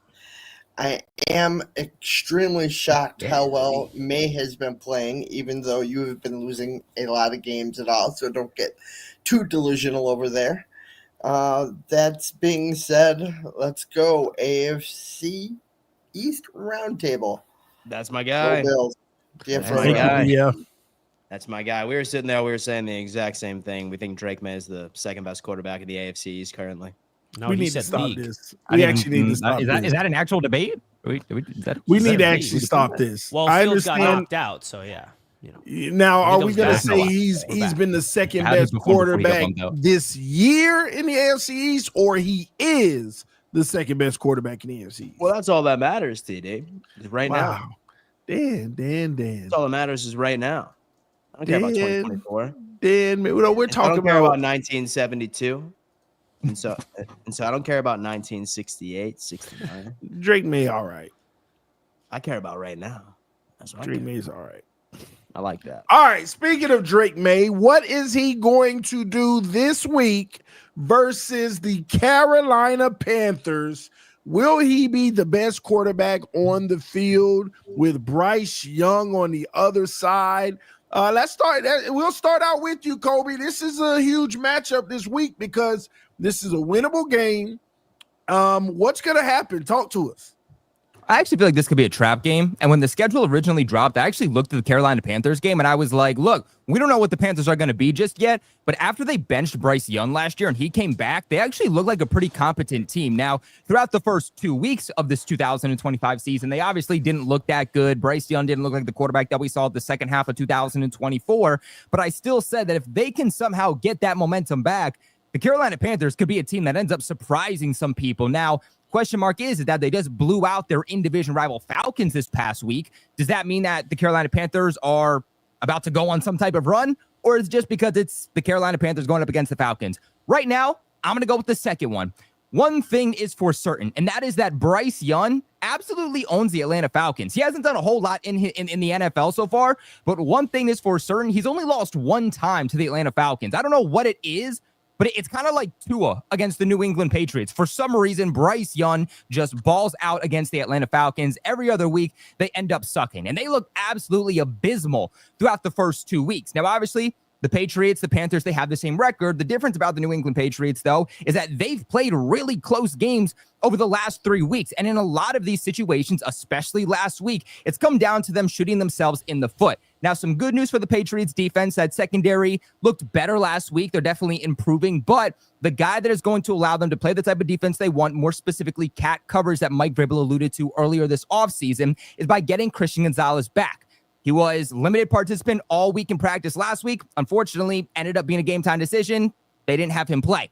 I am extremely shocked how well Maye has been playing, even though you have been losing a lot of games at all. So don't get too delusional over there. That's being said, let's go AFC East Roundtable. That's my Go guy. Bills. Yeah, That's for my real. guy. Yeah. That's my guy. We were sitting there. We were saying the exact same thing. We think Drake May is the second best quarterback in the AFC East currently. No, we he need to said stop league. this. We actually need to stop Is this. that an actual debate? We need to actually stop this. Well, I Fields got understand. knocked out, so yeah. You know. Now, When he are we comes going to back. say No, he's back. been the second How did best he perform before he got quarterback bumped out? this year in the AFC East, or he is the second best quarterback in the AFC East? Well, that's all that matters, TD. Right now. Wow. Dan. That's all that matters is right now. I don't care about Dan. 2024. Dan, we're I talking don't care about about 1972. And so I don't care about 1968, 69. Drake May. All right. I care about right now. That's what I Drake care. May's all right. I like that. All right. Speaking of Drake May, what is he going to do this week versus the Carolina Panthers? Will he be the best quarterback on the field with Bryce Young on the other side? Let's start. We'll start out with you, Kobe. This is a huge matchup this week because this is a winnable game. What's going to happen? Talk to us. I actually feel like this could be a trap game. And when the schedule originally dropped, I actually looked at the Carolina Panthers game and I was like, look, we don't know what the Panthers are going to be just yet. But after they benched Bryce Young last year and he came back, they actually look like a pretty competent team. Now, throughout the first 2 weeks of this 2025 season, they obviously didn't look that good. Bryce Young didn't look like the quarterback that we saw the second half of 2024. But I still said that if they can somehow get that momentum back, the Carolina Panthers could be a team that ends up surprising some people. Now, question mark is that they just blew out their in-division rival Falcons this past week. Does that mean that the Carolina Panthers are about to go on some type of run? Or is it just because it's the Carolina Panthers going up against the Falcons? Right now, I'm going to go with the second one. One thing is for certain, and that is that Bryce Young absolutely owns the Atlanta Falcons. He hasn't done a whole lot in the NFL so far, but one thing is for certain, he's only lost one time to the Atlanta Falcons. I don't know what it is, but it's kind of like Tua against the New England Patriots. For some reason, Bryce Young just balls out against the Atlanta Falcons. Every other week, they end up sucking. And they look absolutely abysmal throughout the first 2 weeks. Now, obviously, The Patriots, the Panthers, they have the same record. The difference about the New England Patriots, though, is that they've played really close games over the last 3 weeks. And in a lot of these situations, especially last week, it's come down to them shooting themselves in the foot. Now, some good news for the Patriots defense. That secondary looked better last week. They're definitely improving. But the guy that is going to allow them to play the type of defense they want, more specifically cat covers that Mike Vrabel alluded to earlier this offseason, is by getting Christian Gonzalez back. He was limited participant all week in practice last week. Unfortunately, ended up being a game time decision. They didn't have him play.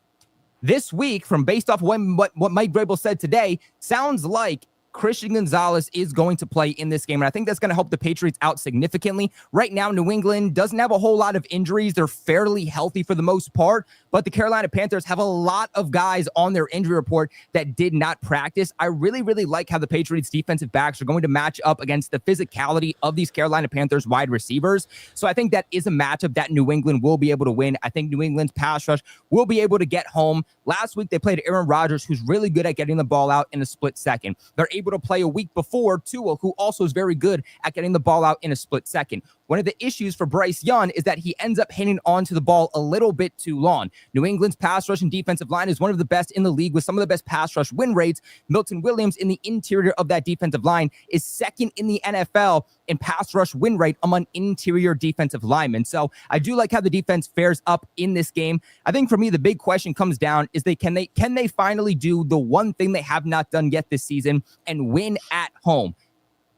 This week, from based off what Mike Vrabel said today, sounds like Christian Gonzalez is going to play in this game. And I think that's going to help the Patriots out significantly. Right now, New England doesn't have a whole lot of injuries. They're fairly healthy for the most part. But the Carolina Panthers have a lot of guys on their injury report that did not practice. I really, really like how the Patriots defensive backs are going to match up against the physicality of these Carolina Panthers wide receivers. So I think that is a matchup that New England will be able to win. I think New England's pass rush will be able to get home. Last week, they played Aaron Rodgers, who's really good at getting the ball out in a split second. They're able to play a week before Tua, who also is very good at getting the ball out in a split second. One of the issues for Bryce Young is that he ends up hanging onto the ball a little bit too long. New England's pass rush and defensive line is one of the best in the league with some of the best pass rush win rates. Milton Williams in the interior of that defensive line is second in the NFL in pass rush win rate among interior defensive linemen. So I do like how the defense fares up in this game. I think for me, the big question comes down is can they finally do the one thing they have not done yet this season and win at home?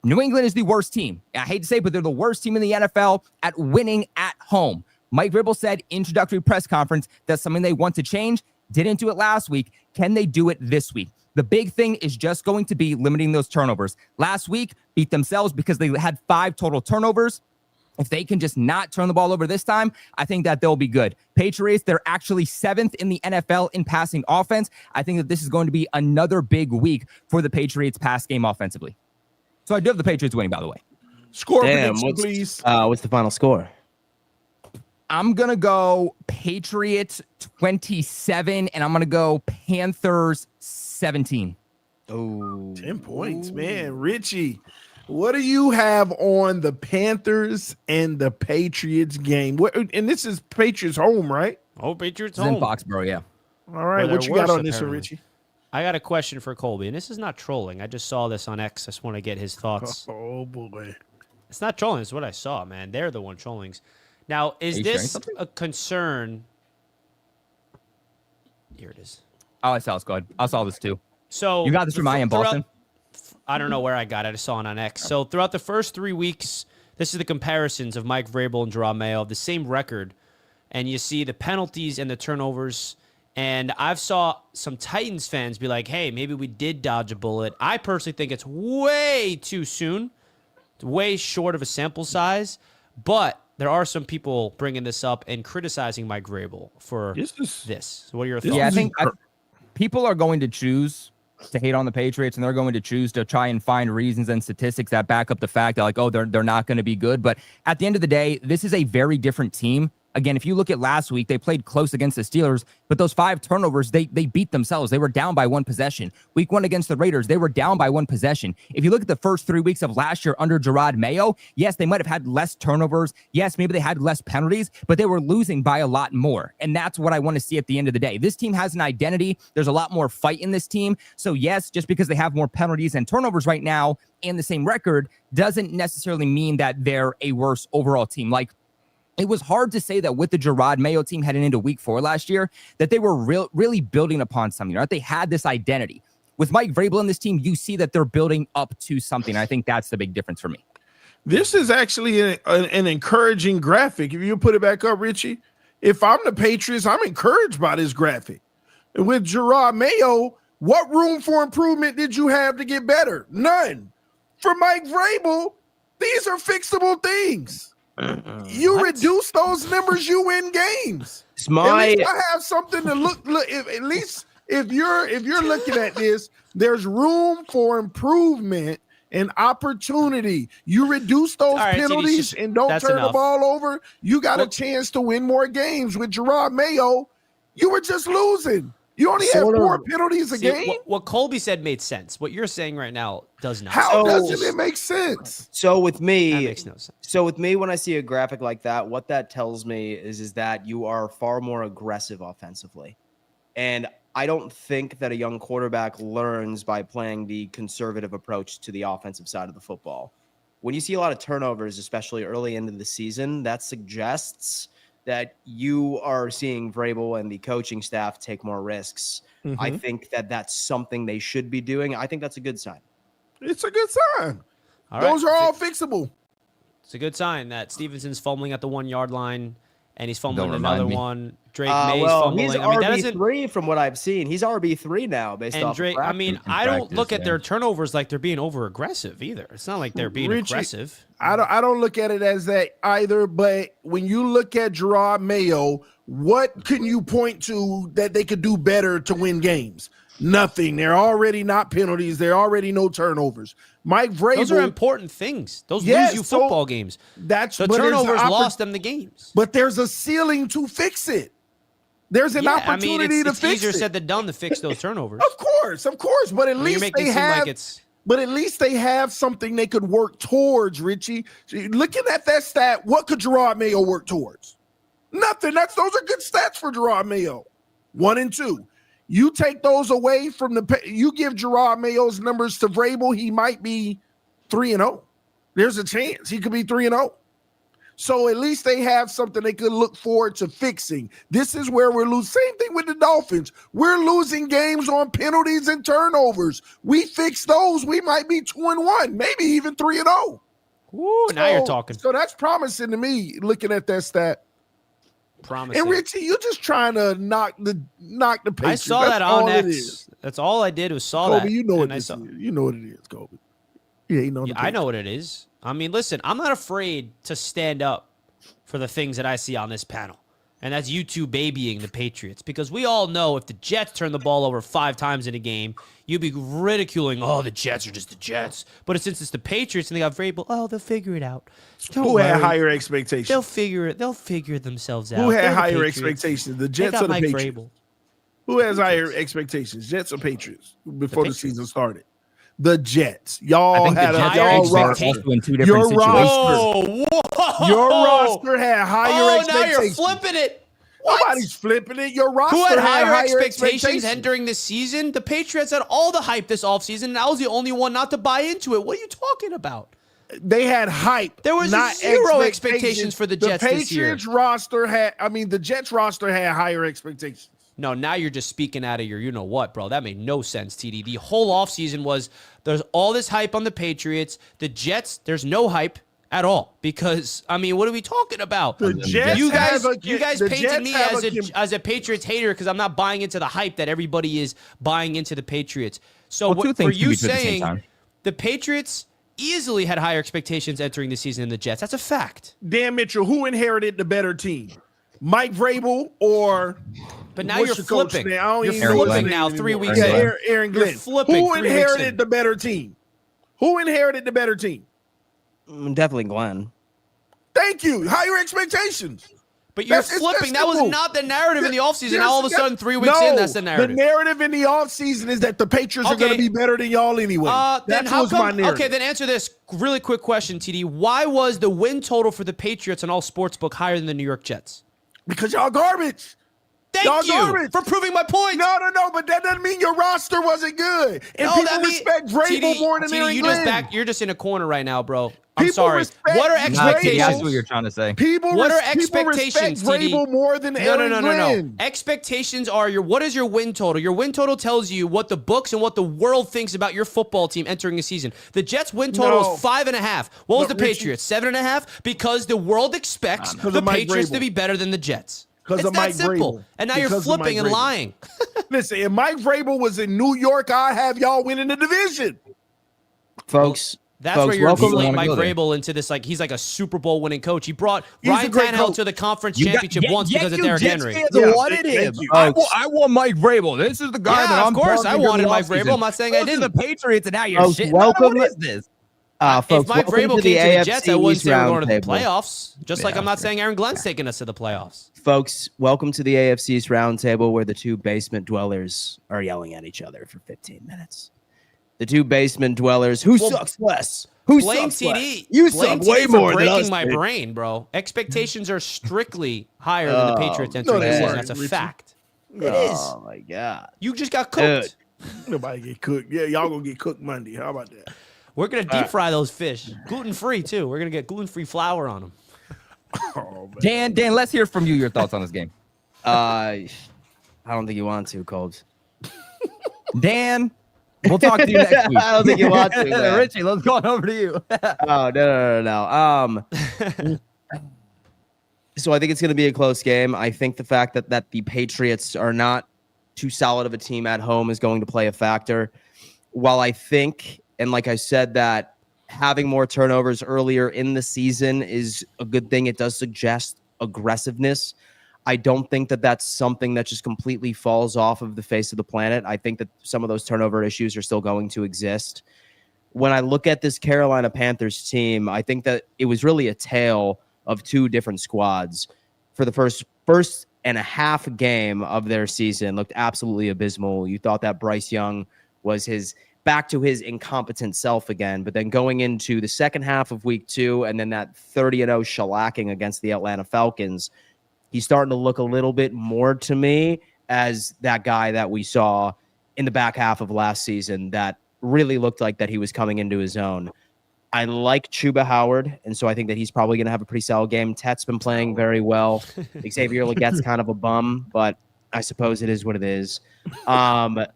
New England is the worst team. I hate to say, but they're the worst team in the NFL at winning at home. Mike Vrabel said introductory press conference that's something they want to change. Didn't do it last week. Can they do it this week? The big thing is just going to be limiting those turnovers. Last week, beat themselves because they had 5 total turnovers. If they can just not turn the ball over this time, I think that they'll be good. Patriots, they're actually 7th in the NFL in passing offense. I think that this is going to be another big week for the Patriots pass game offensively. So I do have the Patriots winning, by the way. Score prediction, please. What's the final score? I'm going to go Patriots 27, and I'm going to go Panthers 17. Oh, 10 points, man. Richie, what do you have on the Panthers and the Patriots game? And this is Patriots home, right? Oh, Patriots It's in home. Foxborough, yeah. All right, what you got on this one, Richie? I got a question for Colby, and this is not trolling. I just saw this on X. I just want to get his thoughts. Oh, boy. It's not trolling. It's what I saw, man. They're the one trolling. Now, is this a concern? Here it is. Oh, I saw this. Go ahead. I saw this too. So you got this from Maye in Boston? I don't know where I got it. I just saw it on X. So throughout the first 3 weeks, this is the comparisons of Mike Vrabel and Jerome Maye of the same record. And you see the penalties and the turnovers. And I've saw some Titans fans be like, hey, maybe we did dodge a bullet. I personally think it's way too soon. It's way short of a sample size. But there are some people bringing this up and criticizing Mike Vrabel for this. So what are your thoughts? Yeah, I think people are going to choose to hate on the Patriots, and they're going to choose to try and find reasons and statistics that back up the fact that, like, oh, they're not going to be good. But at the end of the day, this is a very different team. Again, if you look at last week, they played close against the Steelers, but those 5 turnovers, they beat themselves. They were down by 1 possession. Week 1 against the Raiders, they were down by 1 possession. If you look at the first 3 weeks of last year under Jerome Maye, yes, they might have had less turnovers. Yes, maybe they had less penalties, but they were losing by a lot more. And that's what I want to see at the end of the day. This team has an identity. There's a lot more fight in this team. So yes, just because they have more penalties and turnovers right now and the same record doesn't necessarily mean that they're a worse overall team. Like, it was hard to say that with the Jerome Maye team heading into week 4 last year, that they were really building upon something, right? They had this identity. With Mike Vrabel and this team, you see that they're building up to something. I think that's the big difference for me. This is actually an encouraging graphic. If you put it back up, Richie, if I'm the Patriots, I'm encouraged by this graphic. And with Jerome Maye, what room for improvement did you have to get better? None. For Mike Vrabel, these are fixable things. You reduce those numbers, you win games. At least I have something to look at least if you're looking at this, there's room for improvement and opportunity. You reduce those penalties and don't turn the ball over, you got a chance to win more games. With Jerome Maye, you were just losing. You only have Sort 4 of. penalties a See, game. what Colby said made sense. What you're saying right now does not. How So- doesn't it make sense? So with That me, makes no sense. So with me, when I see a graphic like that, what that tells me is that you are far more aggressive offensively. And I don't think that a young quarterback learns by playing the conservative approach to the offensive side of the football. When you see a lot of turnovers, especially early into the season, that suggests that you are seeing Vrabel and the coaching staff take more risks. I think that that's something they should be doing. I think that's a good sign. It's a good sign. All Those right. are all fixable. It's a good sign that Stevenson's fumbling at the 1 yard line, and he's fumbling Don't remind another me. one. Drake May's Well, fumbling. he's I mean, that doesn't. RB3 from what I've seen. He's RB3 now based And off Drake, of I mean, in I don't practice, look at yeah. their turnovers like they're being over aggressive either. It's not like they're being Richie, aggressive. I don't look at it as that either. But when you look at Gerard Mayo, what can you point to that they could do better to win games? Nothing. They're already not penalties. They're already no turnovers. Mike Vrabel. Those are important things. Those Yes, lose you so football games. That's The but there's an turnovers oppor- lost them the games. But there's a ceiling to fix it. There's an Yeah, I opportunity mean, to it's fix easier it. said than done to fix those turnovers. Of course. But at I mean, you're least making they it seem have. like it's. But at least they have something they could work towards, Richie. Looking at that stat, what could Gerard Mayo work towards? Nothing. Those are good stats for Gerard Mayo. 1 and 2. You take those away from you give Gerard Mayo's numbers to Vrabel, he might be 3-0. There's a chance he could be 3-0. So at least they have something they could look forward to fixing. This is where we're losing. Same thing with the Dolphins. We're losing games on penalties and turnovers. We fix those, we might be 2-1, maybe even 3-0. Woo, now you're talking. So that's promising to me, looking at that stat. Promising. And Richie, you're just trying to knock the Patriots. I saw That's that on all it X. is. That's all I did was saw Kobe, that. you know what and I this saw- is. You know what it is, Kobe. Yeah, you know. Yeah, I know what it is. I mean, listen, I'm not afraid to stand up for the things that I see on this panel. And that's you two babying the Patriots. Because we all know if the Jets turn the ball over 5 times in a game, you'd be ridiculing, oh, the Jets are just the Jets. But since it's the Patriots and they got Vrabel, oh, they'll figure it out. Don't Who had worry. higher expectations? They'll figure themselves out. Who had They're the higher Patriots. expectations? The They Jets got or the Mike Patriots? Vrabel. Who has higher expectations? Jets or Patriots before the Patriots. season started? The Jets. Y'all I think the had Jets y'all are roster. also in 2 different Your situations. roster. Whoa! Your roster had higher Oh, now expectations. you're flipping it. What? Nobody's flipping it. Your roster Who had had higher expectations entering this season? The Patriots had all the hype this offseason, and I was the only one not to buy into it. What are you talking about? They had hype. There was not zero expectations for the Jets this year. The Jets roster had higher expectations. No, now you're just speaking out of your you-know-what, bro. That made no sense, TD. The whole offseason was there's all this hype on the Patriots. The Jets, there's no hype at all because, I mean, what are we talking about? The Jets You guys, have a- you guys the painted Jets me have as a Patriots hater because I'm not buying into the hype that everybody is buying into the Patriots. So Well, two for things can you be true at the same saying time. the Patriots easily had higher expectations entering the season than the Jets, that's a fact. Dan Mitchell, who inherited the better team? Mike Vrabel or But now what's you're your coach flipping. name? I don't You're even know his flipping name now anymore. 3 weeks Yeah, in. Aaron You're Glenn. flipping Who 3 weeks in. inherited the better team? Who inherited the better team? Definitely Glenn. Thank you. Higher expectations. But you're That's- it's flipping. that That was simple. not the narrative in the offseason. Yes, Now all of a yes. sudden, 3 weeks in, that's the narrative. The narrative in the offseason is that the Patriots are going to Okay. be better than y'all anyway. Then That how was my come? narrative. Okay, then answer this really quick question, TD. Why was the win total for the Patriots on all sportsbook higher than the New York Jets? Because y'all garbage. Thank Y'all you garbage. for proving my point. No, but that doesn't mean your roster wasn't good. And No, people that mean- respect Vrabel TD, more than TD, Aaron you Glenn. you're just in a corner right now, bro. I'm People sorry. respect What are Vrabel. Nah, TD, expectations? that's what you're trying to say. People What are people expectations, respect TD? Vrabel more than Aaron No. Glenn. Expectations are what is your win total? Your win total tells you what the books and what the world thinks about your football team entering the season. The Jets' win total No. was 5.5. What was No, the Richie- Patriots? 7.5? Because the world expects Because the of Mike Patriots Vrabel. to be better than the Jets. Because It's of that Mike simple. Vrabel. And now you're Because of Mike flipping and Vrabel. lying. Listen, if Mike Vrabel was in New York, I'd have y'all winning the division. Folks, That's where you're welcome. inflating wanna Mike go there. Vrabel into this, like, he's like a Super Bowl winning coach. He brought He's a Ryan great Tannehill coach. to the conference You got- championship yet- once yet because of you Derrick Jets Henry. fans Yeah, wanted thank him. you. I want Mike Vrabel. This is the guy that Yeah, I'm of course. I targeting wanted during Mike the Vrabel. I'm not saying I Go to didn't. the Patriots and now you're Folks, shitting. welcome. What is this? Folks, if Mike welcome Vrabel to came to the AFC Jets, I wouldn't East say we're going to the Roundtable. playoffs. Just like I'm not saying Aaron Glenn's taking us to the playoffs. Folks, welcome to the AFC East Roundtable, where the two basement dwellers are yelling at each other for 15 minutes. The two basement dwellers, who sucks less? Who Blame sucks less? TD. You Blame suck way TD more for than breaking us, my dude. brain, bro. Expectations are strictly higher than the Patriots entering they the season. weren't, That's a Richie. fact. It is. Oh, my God. You just got cooked. Nobody get cooked. Yeah, y'all gonna get cooked Monday. How about that? We're going to deep fry those fish. Gluten-free, too. We're going to get gluten-free flour on them. Oh, man. Dan, let's hear from you. Your thoughts on this game. I don't think you want to, Colbs. Dan, we'll talk to you next week. I don't think you want to, man. Richie, let's go on over to you. Oh, no. So I think it's going to be a close game. I think the fact that the Patriots are not too solid of a team at home is going to play a factor. While I think, and like I said, that having more turnovers earlier in the season is a good thing. It does suggest aggressiveness. I don't think that that's something that just completely falls off of the face of the planet. I think that some of those turnover issues are still going to exist. When I look at this Carolina Panthers team, I think that it was really a tale of two different squads. For the first and a half game of their season, looked absolutely abysmal. You thought that Bryce Young was back to his incompetent self again, but then going into the second half of week 2 and then that 30-0 shellacking against the Atlanta Falcons, he's starting to look a little bit more to me as that guy that we saw in the back half of last season that really looked like that he was coming into his own. I like Chuba Howard, and so I think that he's probably going to have a pretty solid game. Tet's been playing very well. Xavier Leggette's kind of a bum, but I suppose it is what it is. I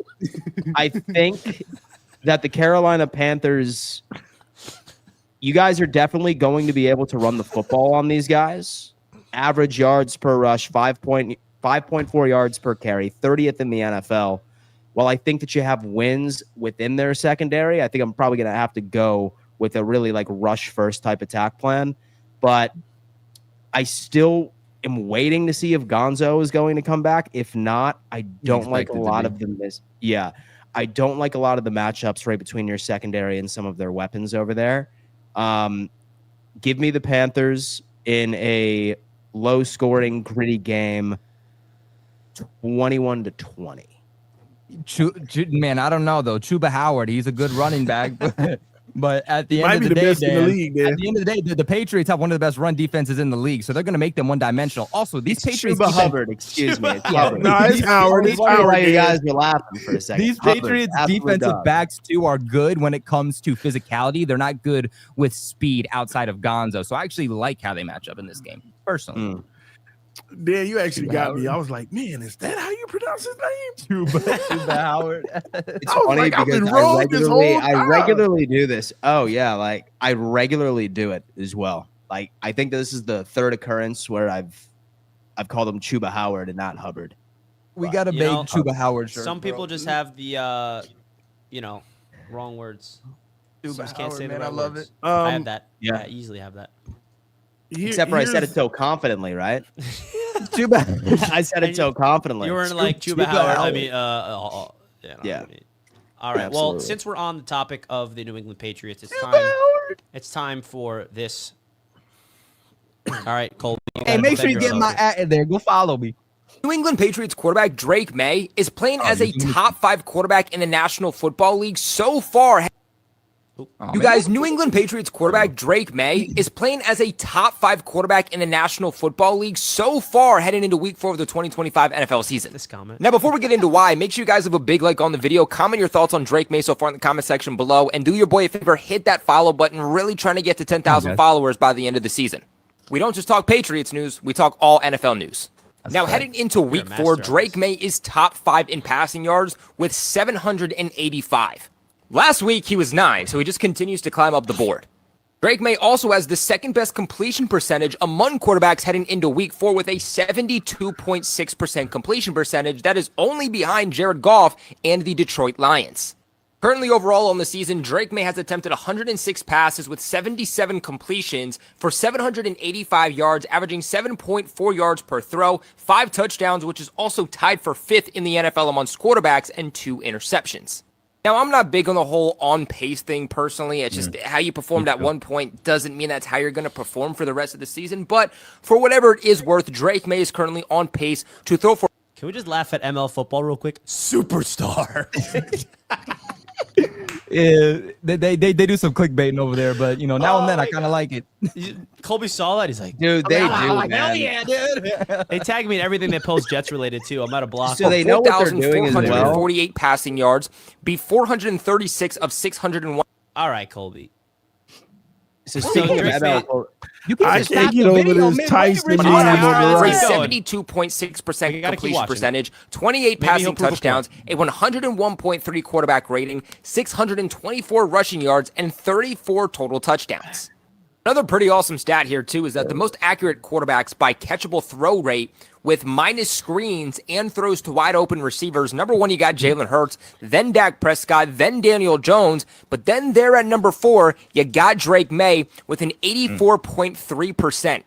think that the Carolina Panthers, you guys are definitely going to be able to run the football on these guys. Average yards per rush, 5.4 yards per carry, 30th in the NFL. While I think that you have wins within their secondary, I think I'm probably going to have to go with a really like rush first type attack plan. But I still am waiting to see if Gonzo is going to come back. If not, I don't like a lot of the I don't like a lot of the matchups right between your secondary and some of their weapons over there. Give me the Panthers in a low-scoring, gritty game, 21-20. Man, I don't know though. Chuba Howard, he's a good running back, but at the end of the day, best in the league, man. At the end of the day, the Patriots have one of the best run defenses in the league, so they're going to make them one-dimensional. Also, these Patriots Chuba Hubbard, excuse me. It's Hubbard. No, it's Howard. It's Howard. You guys were laughing for a second. These Hubbard, Patriots absolute defensive dog. backs too are good when it comes to physicality. They're not good with speed outside of Gonzo. So I actually like how they match up in this game, personally. Dan, you actually got me. I was like, man, is that how you pronounce his name? Chuba Howard. It's I was funny like, I've because been wrong this whole I time. regularly do this. Oh yeah, like I regularly do it as well. Like I think this is the third occurrence where I've called him Chuba Howard and not Hubbard. We got a You big know, Chuba Howard shirt. Some people just have the, wrong words. Chuba Just can't Howard, say the man, right I love words. it. I have that. yeah. I easily have that. Except for I said it so confidently, right? Chuba. I said it so confidently. You weren't like Chuba Chuba Howard. I Howard. mean, Yeah. All right. Well, Absolutely. since we're on the topic of the New England Patriots, it's time for this. All right, Cole. Hey, make sure you get my ad in there. Go follow me. New England Patriots quarterback Drake Maye is playing as a top 5 quarterback in the National Football League so far. You guys, New England Patriots quarterback Drake Maye is playing as a top 5 quarterback in the National Football League so far heading into week 4 of the 2025 NFL season. This comment. Now, before we get into why, make sure you guys leave a big like on the video, comment your thoughts on Drake Maye so far in the comment section below, and do your boy a favor, hit that follow button, really trying to get to 10,000 followers by the end of the season. We don't just talk Patriots news, we talk all NFL news. Now, heading into week 4, Drake Maye is top 5 in passing yards with 785. Last week, he was 9, so he just continues to climb up the board. Drake Maye also has the second best completion percentage among quarterbacks heading into week 4 with a 72.6% completion percentage that is only behind Jared Goff and the Detroit Lions. Currently overall on the season, Drake Maye has attempted 106 passes with 77 completions for 785 yards, averaging 7.4 yards per throw, 5 touchdowns, which is also tied for 5th in the NFL amongst quarterbacks, and 2 interceptions. Now, I'm not big on the whole on pace thing personally. It's just how you performed at one point doesn't mean that's how you're going to perform for the rest of the season. But for whatever it is worth, Drake Maye is currently on pace to throw for. Can we just laugh at ML football real quick? Superstar. Yeah, they do some clickbaiting over there, but now and then I kind of like it. Colby saw that. He's like, Dude, they do, Hell man. yeah, dude. they tag me in everything they post Jets related to. I'm out of block. So they know what they're doing as well. 4,448 passing yards, be 436 of 601. All right, Colby. So speaking of Drake ML, You can I just can't stop get the over video, this man. Tyson Why you meme reaching over out? there. For a Keep going. 72.6% You gotta keep completion watching. percentage, 28 Maybe passing he'll prove a touchdowns, a 101.3 quarterback rating, 624 rushing yards, and 34 total touchdowns. Another pretty awesome stat here, too, is that the most accurate quarterbacks by catchable throw rate with minus screens and throws to wide open receivers. Number 1, you got Jalen Hurts, then Dak Prescott, then Daniel Jones. But then there at number 4, you got Drake Maye with an 84.3%.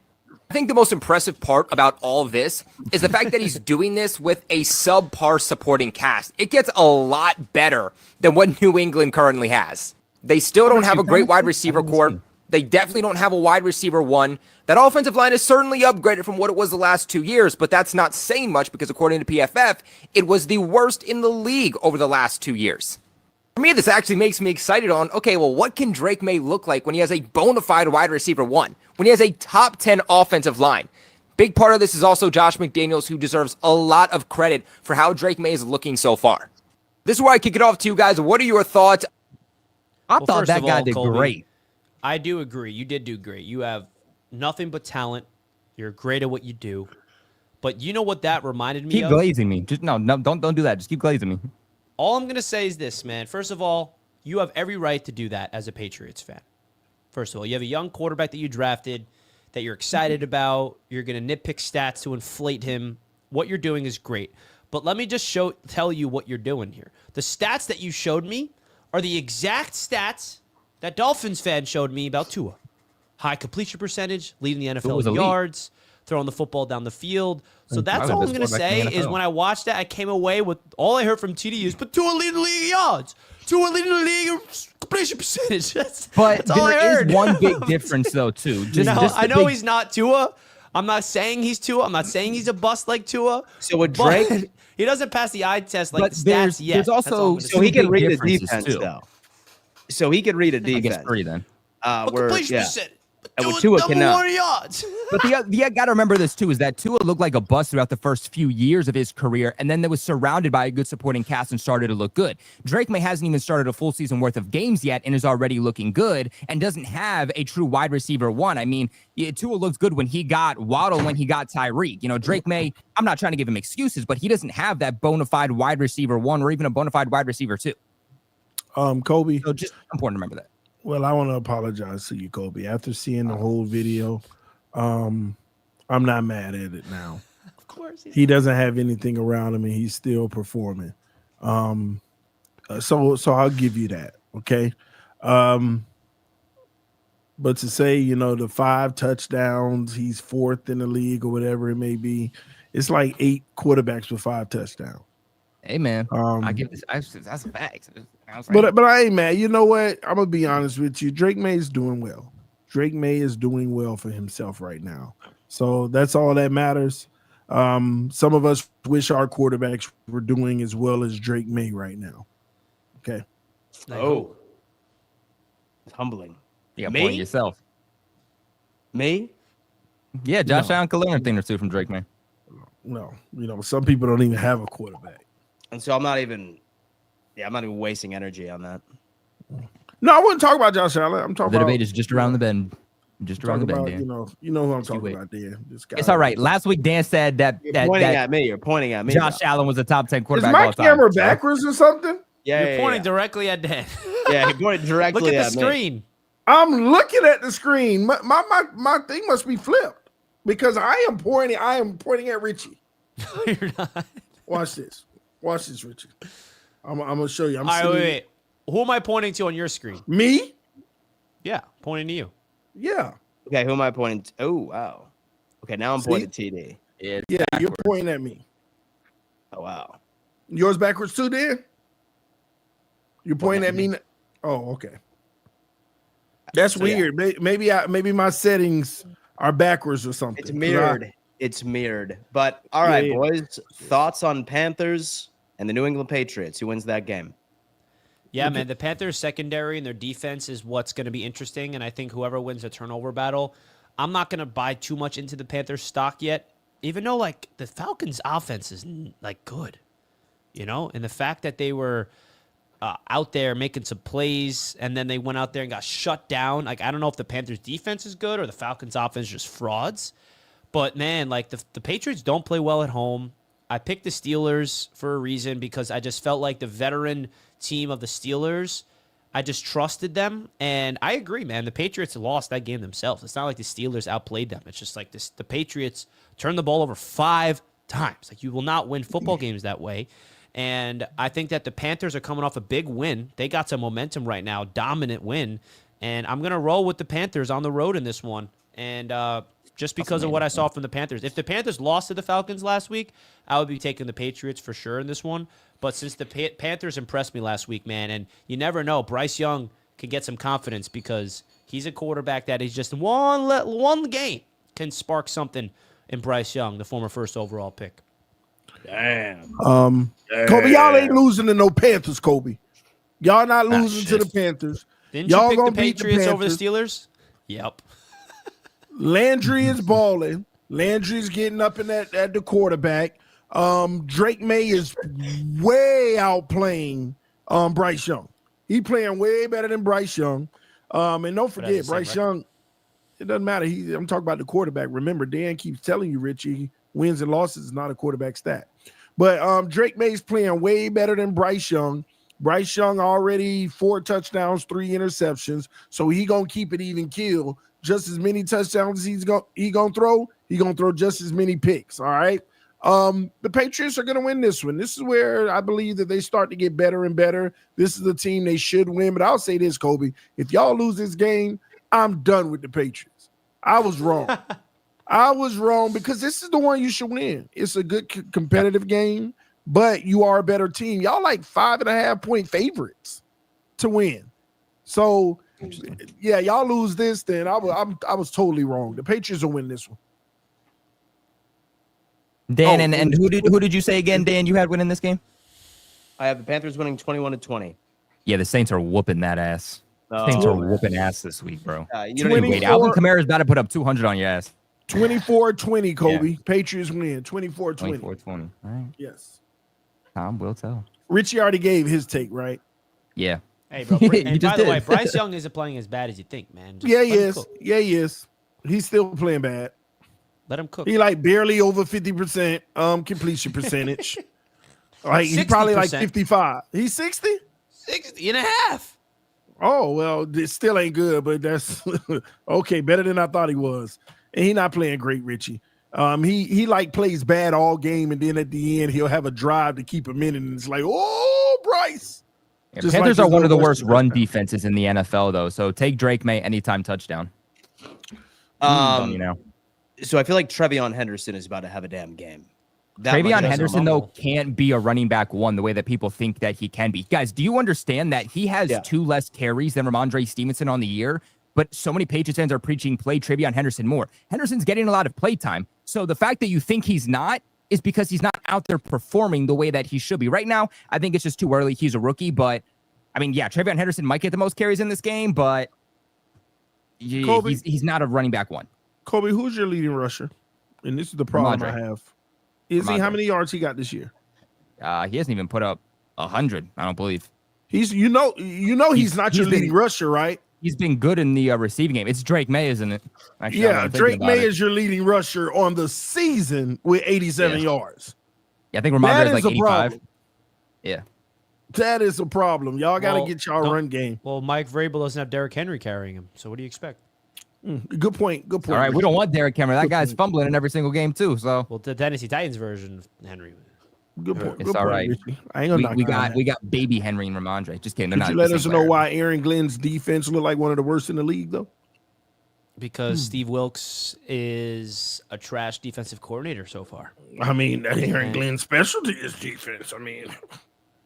I think the most impressive part about all of this is the fact that he's doing this with a subpar supporting cast. It gets a lot better than what New England currently has. They still don't have a great wide receiver core. They definitely don't have a wide receiver one. That offensive line is certainly upgraded from what it was the last 2 years, but that's not saying much because according to PFF, it was the worst in the league over the last 2 years. For me, this actually makes me excited on, okay, well, what can Drake Maye look like when he has a bona fide wide receiver one? When he has a top 10 offensive line? Big part of this is also Josh McDaniels, who deserves a lot of credit for how Drake Maye is looking so far. This is where I kick it off to you guys. What are your thoughts? I Well, thought first that of guy all, did Colby, great. I do agree. You did do great. You have nothing but talent. You're great at what you do. But you know what that reminded me Keep of? glazing me. Just no, don't do that. Just keep glazing me. All I'm going to say is this, man. First of all, you have every right to do that as a Patriots fan. First of all, you have a young quarterback that you drafted that you're excited about. You're going to nitpick stats to inflate him. What you're doing is great. But let me just tell you what you're doing here. The stats that you showed me are the exact stats that Dolphins fan showed me about Tua. High completion percentage, leading the NFL in yards, throwing the football down the field. So that's all I'm going to say is when I watched that, I came away with all I heard from TD is, but Tua leading the league in yards. Tua leading the league in completion percentage. That's all I there heard. is one big difference, though, too. I know he's not Tua. I'm not saying he's Tua. I'm not saying he's a bust like Tua. So with Drake, he doesn't pass the eye test like But the there's- stats yet. there's That's all I'm also- gonna say. so he can big read the differences, defense, too. though. So he can read a defense. Against 3 then. Where, completion yeah. percentage. And with Tua's Tua number cannot. 1 yards. But you got to remember this, too, is that Tua looked like a bust throughout the first few years of his career, and then there was surrounded by a good supporting cast and started to look good. Drake Maye hasn't even started a full season worth of games yet and is already looking good and doesn't have a true wide receiver one. I mean, Tua looks good when he got Waddle, when he got Tyreek. Drake Maye, I'm not trying to give him excuses, but he doesn't have that bona fide wide receiver one or even a bona fide wide receiver two. Kobe. So just important to remember that. Well, I want to apologize to you, Kobe. After seeing the whole video, I'm not mad at it now. Of course. He doesn't have anything around him, and he's still performing. So I'll give you that, okay? But to say, the 5 touchdowns, he's 4th in the league or whatever it may be, it's like 8 quarterbacks with 5 touchdowns. Hey, man, I give this. That's a fact. But I ain't mad. You know what? I'm gonna be honest with you. Drake Maye is doing well. Drake Maye is doing well for himself right now. So that's all that matters. Some of us wish our quarterbacks were doing as well as Drake Maye right now. Okay. Oh, it's humbling. You got Me? point yourself. Me? Yeah, Josh No. Allen could learn a thing or two from Drake Maye. No, some people don't even have a quarterback. And so I'm not even wasting energy on that. No, I wouldn't talk about Josh Allen. I'm talking The about debate is just around the bend. Just around the bend, about, Dan. you know who I'm Just you talking wait. about, Dan. This guy. It's all right. Last week, Dan said that You're pointing at me. Josh Allen was a top 10 Is quarterback my all time. camera backwards or something? You're pointing directly at Dan. Yeah, he pointed directly Look at at the me. screen. I'm looking at the screen. My thing must be flipped because I am pointing at Richie. You're not. Watch this, Richie. I'm gonna show you. All right, wait. Who am I pointing to on your screen? Me? Yeah, pointing to you. Yeah. Okay, who am I pointing to? Oh, wow. Okay, now I'm pointing to TD. Yeah, You're pointing at me. Oh, wow. Yours backwards too, Dan? You're pointing at me. Oh, okay. That's weird. Maybe my settings are backwards or something. It's mirrored. It's mirrored. But all right, boys. Thoughts on Panthers and the New England Patriots? Who wins that game? Yeah, man. The Panthers secondary and their defense is what's going to be interesting, and I think whoever wins the turnover battle, I'm not going to buy too much into the Panthers stock yet, even though like the Falcons' offense is like good, and the fact that they were out there making some plays, and then they went out there and got shut down. Like, I don't know if the Panthers' defense is good or the Falcons' offense is just frauds. But, man, like, the Patriots don't play well at home. I picked the Steelers for a reason because I just felt like the veteran team of the Steelers, I just trusted them. And I agree, man. The Patriots lost that game themselves. It's not like the Steelers outplayed them. It's just like the Patriots turned the ball over 5 times. Like, you will not win football games that way. And I think that the Panthers are coming off a big win. They got some momentum right now, dominant win. And I'm going to roll with the Panthers on the road in this one. And just because of what I saw from the Panthers. If the Panthers lost to the Falcons last week, I would be taking the Patriots for sure in this one. But since the Panthers impressed me last week, man, and you never know, Bryce Young can get some confidence because he's a quarterback that is just one game can spark something in Bryce Young, the former first overall pick. Damn. Kobe, y'all ain't losing to no Panthers, Kobe. Y'all not losing to the Panthers. Didn't y'all you pick the gonna beat Patriots the over the Panthers. Steelers? Yep. Landry is balling. Landry's getting up at the quarterback. Drake Maye is way outplaying Bryce Young. He playing way better than Bryce Young. And don't forget, Bryce Young, it doesn't matter. I'm talking about the quarterback. Remember, Dan keeps telling you, Richie, wins and losses is not a quarterback stat. But Drake Maye's playing way better than Bryce Young. Bryce Young already 4 touchdowns, 3 interceptions. So he going to keep it even kill. Just as many touchdowns as he going to throw, he going to throw just as many picks, all right? The Patriots are going to win this one. This is where I believe that they start to get better and better. This is the team they should win. But I'll say this, Kobe. If y'all lose this game, I'm done with the Patriots. I was wrong. I was wrong because this is the one you should win. It's a good competitive game, but you are a better team. Y'all like 5.5-point favorites to win. So, yeah, y'all lose this, then I was totally wrong. The Patriots will win this one. Dan, and who did you say again, Dan, you had winning this game? I have the Panthers winning 21-20. Yeah, the Saints are whooping that ass. Saints are whooping ass this week, bro. You don't even wait. Alvin Kamara's about to put up 200 on your ass. 24-20, Kobe. Yeah. Patriots win. 24-20. 24-20. All right. Yes. Time will tell. Richie already gave his take, right? Yeah. Hey, bro. And by the way, Bryce Young isn't playing as bad as you think, man. Yeah, he is. Yeah, he is. He's still playing bad. Let him cook. He like barely over 50% completion percentage. Like he probably like 55. He's 60? 60.5. Oh, well, this still ain't good, but that's okay. Better than I thought he was. And he not playing great, Richie. He like plays bad all game, and then at the end he'll have a drive to keep him in, and it's like, oh, Bryce. Yeah, Panthers are one of the worst run defenses in the NFL, though. So take Drake Maye anytime touchdown. So I feel like Trevion Henderson is about to have a damn game. Trevion Henderson, though, can't be a running back one the way that people think that he can be. Guys, do you understand that he has 2 less carries than Ramondre Stevenson on the year? But so many Patriots fans are preaching play Trevion Henderson more. Henderson's getting a lot of play time. So the fact that you think he's not is because he's not out there performing the way that he should be. Right now, I think it's just too early. He's a rookie. But, I mean, yeah, Trevion Henderson might get the most carries in this game, but he's not a running back one. Kobe, who's your leading rusher? And this is the problem I have. Is he how many yards he got this year? He hasn't even put up 100, I don't believe. He's he's not your leading rusher, right? He's been good in the receiving game. It's Drake Maye, isn't it? Actually, yeah, Drake Maye is your leading rusher on the season with 87 yards. Yeah, I think Ramondre is like 85. Problem. Yeah. That is a problem. Y'all got to get y'all run game. Well, Mike Vrabel doesn't have Derrick Henry carrying him. So what do you expect? Good point. Good point. All right, we don't want Derrick Henry. That guy's fumbling in every single game too. So the Tennessee Titans version of Henry. Good point. It's all right. I ain't gonna we got baby Henry and Ramondre. Just kidding. Could you let us know why Aaron Glenn's defense looked like one of the worst in the league, though? Because Steve Wilkes is a trash defensive coordinator so far. I mean, Aaron Glenn's specialty is defense. I mean,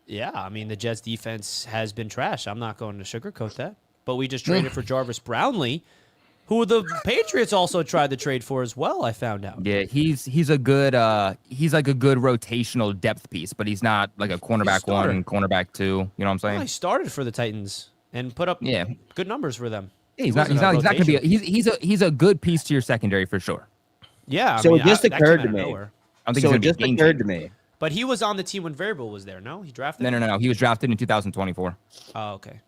Yeah, I mean, the Jets defense has been trash. I'm not going to sugarcoat that. But we just traded for Jarvis Brownlee, who the Patriots also tried to trade for as well, I found out. Yeah, he's a good he's like a good rotational depth piece, but he's not like a cornerback one, cornerback two. You know what I'm saying? Well, he started for the Titans and put up good numbers for them. Yeah, he's not gonna be he's a good piece to your secondary for sure. Yeah. So it just occurred to me. But he was on the team when Variable was there, no? He drafted No. He was drafted in 2024. Oh, okay.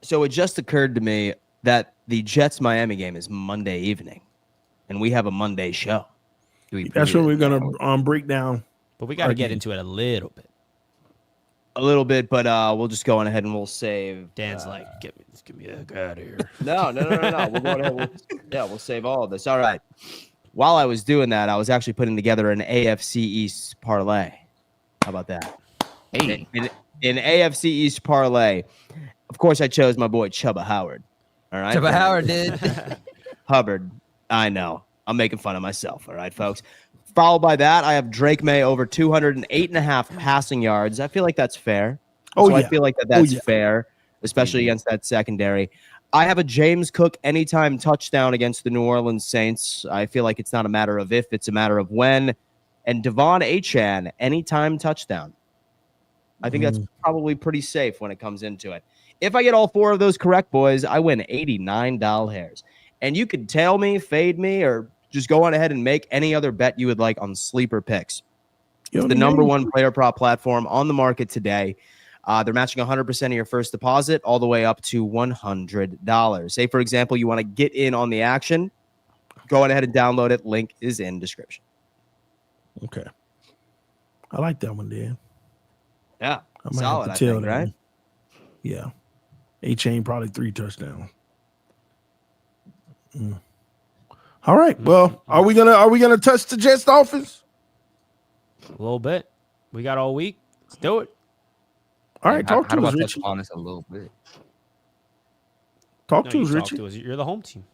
So it just occurred to me that the Jets-Miami game is Monday evening, and we have a Monday show. That's what we're going to break down. But we got to get into it a little bit. A little bit, but we'll just go on ahead and we'll save. Dan's like, get me the heck out of here. No. We'll go ahead. We'll save all of this. All right. While I was doing that, I was actually putting together an AFC East parlay. How about that? Hey. In AFC East parlay, of course, I chose my boy Chubba Howard. All right. Chubba Howard did. Hubbard. I know. I'm making fun of myself. All right, folks. Followed by that, I have Drake Maye over 208.5 passing yards. I feel like that's fair. I feel like that's fair, especially against that secondary. I have a James Cook anytime touchdown against the New Orleans Saints. I feel like it's not a matter of if, it's a matter of when. And Devon Achane, anytime touchdown. I think that's probably pretty safe when it comes into it. If I get all four of those correct, boys, I win $89. And you could tail me, fade me, or just go on ahead and make any other bet you would like on Sleeper Picks. It's the number one player prop platform on the market today. They're matching 100% of your first deposit all the way up to $100. Say, for example, you want to get in on the action. Go on ahead and download it. Link is in description. Okay. I like that one, Dan. Yeah. I might Solid, have to tell I think, right? one. Yeah. A-Chain probably 3 touchdowns. All right. Well, are we gonna touch the Jets Dolphins? A little bit. We got all week. Let's do it. All right, talk to us, Richie. On this a little bit. Talk to us, Richie. You're the home team.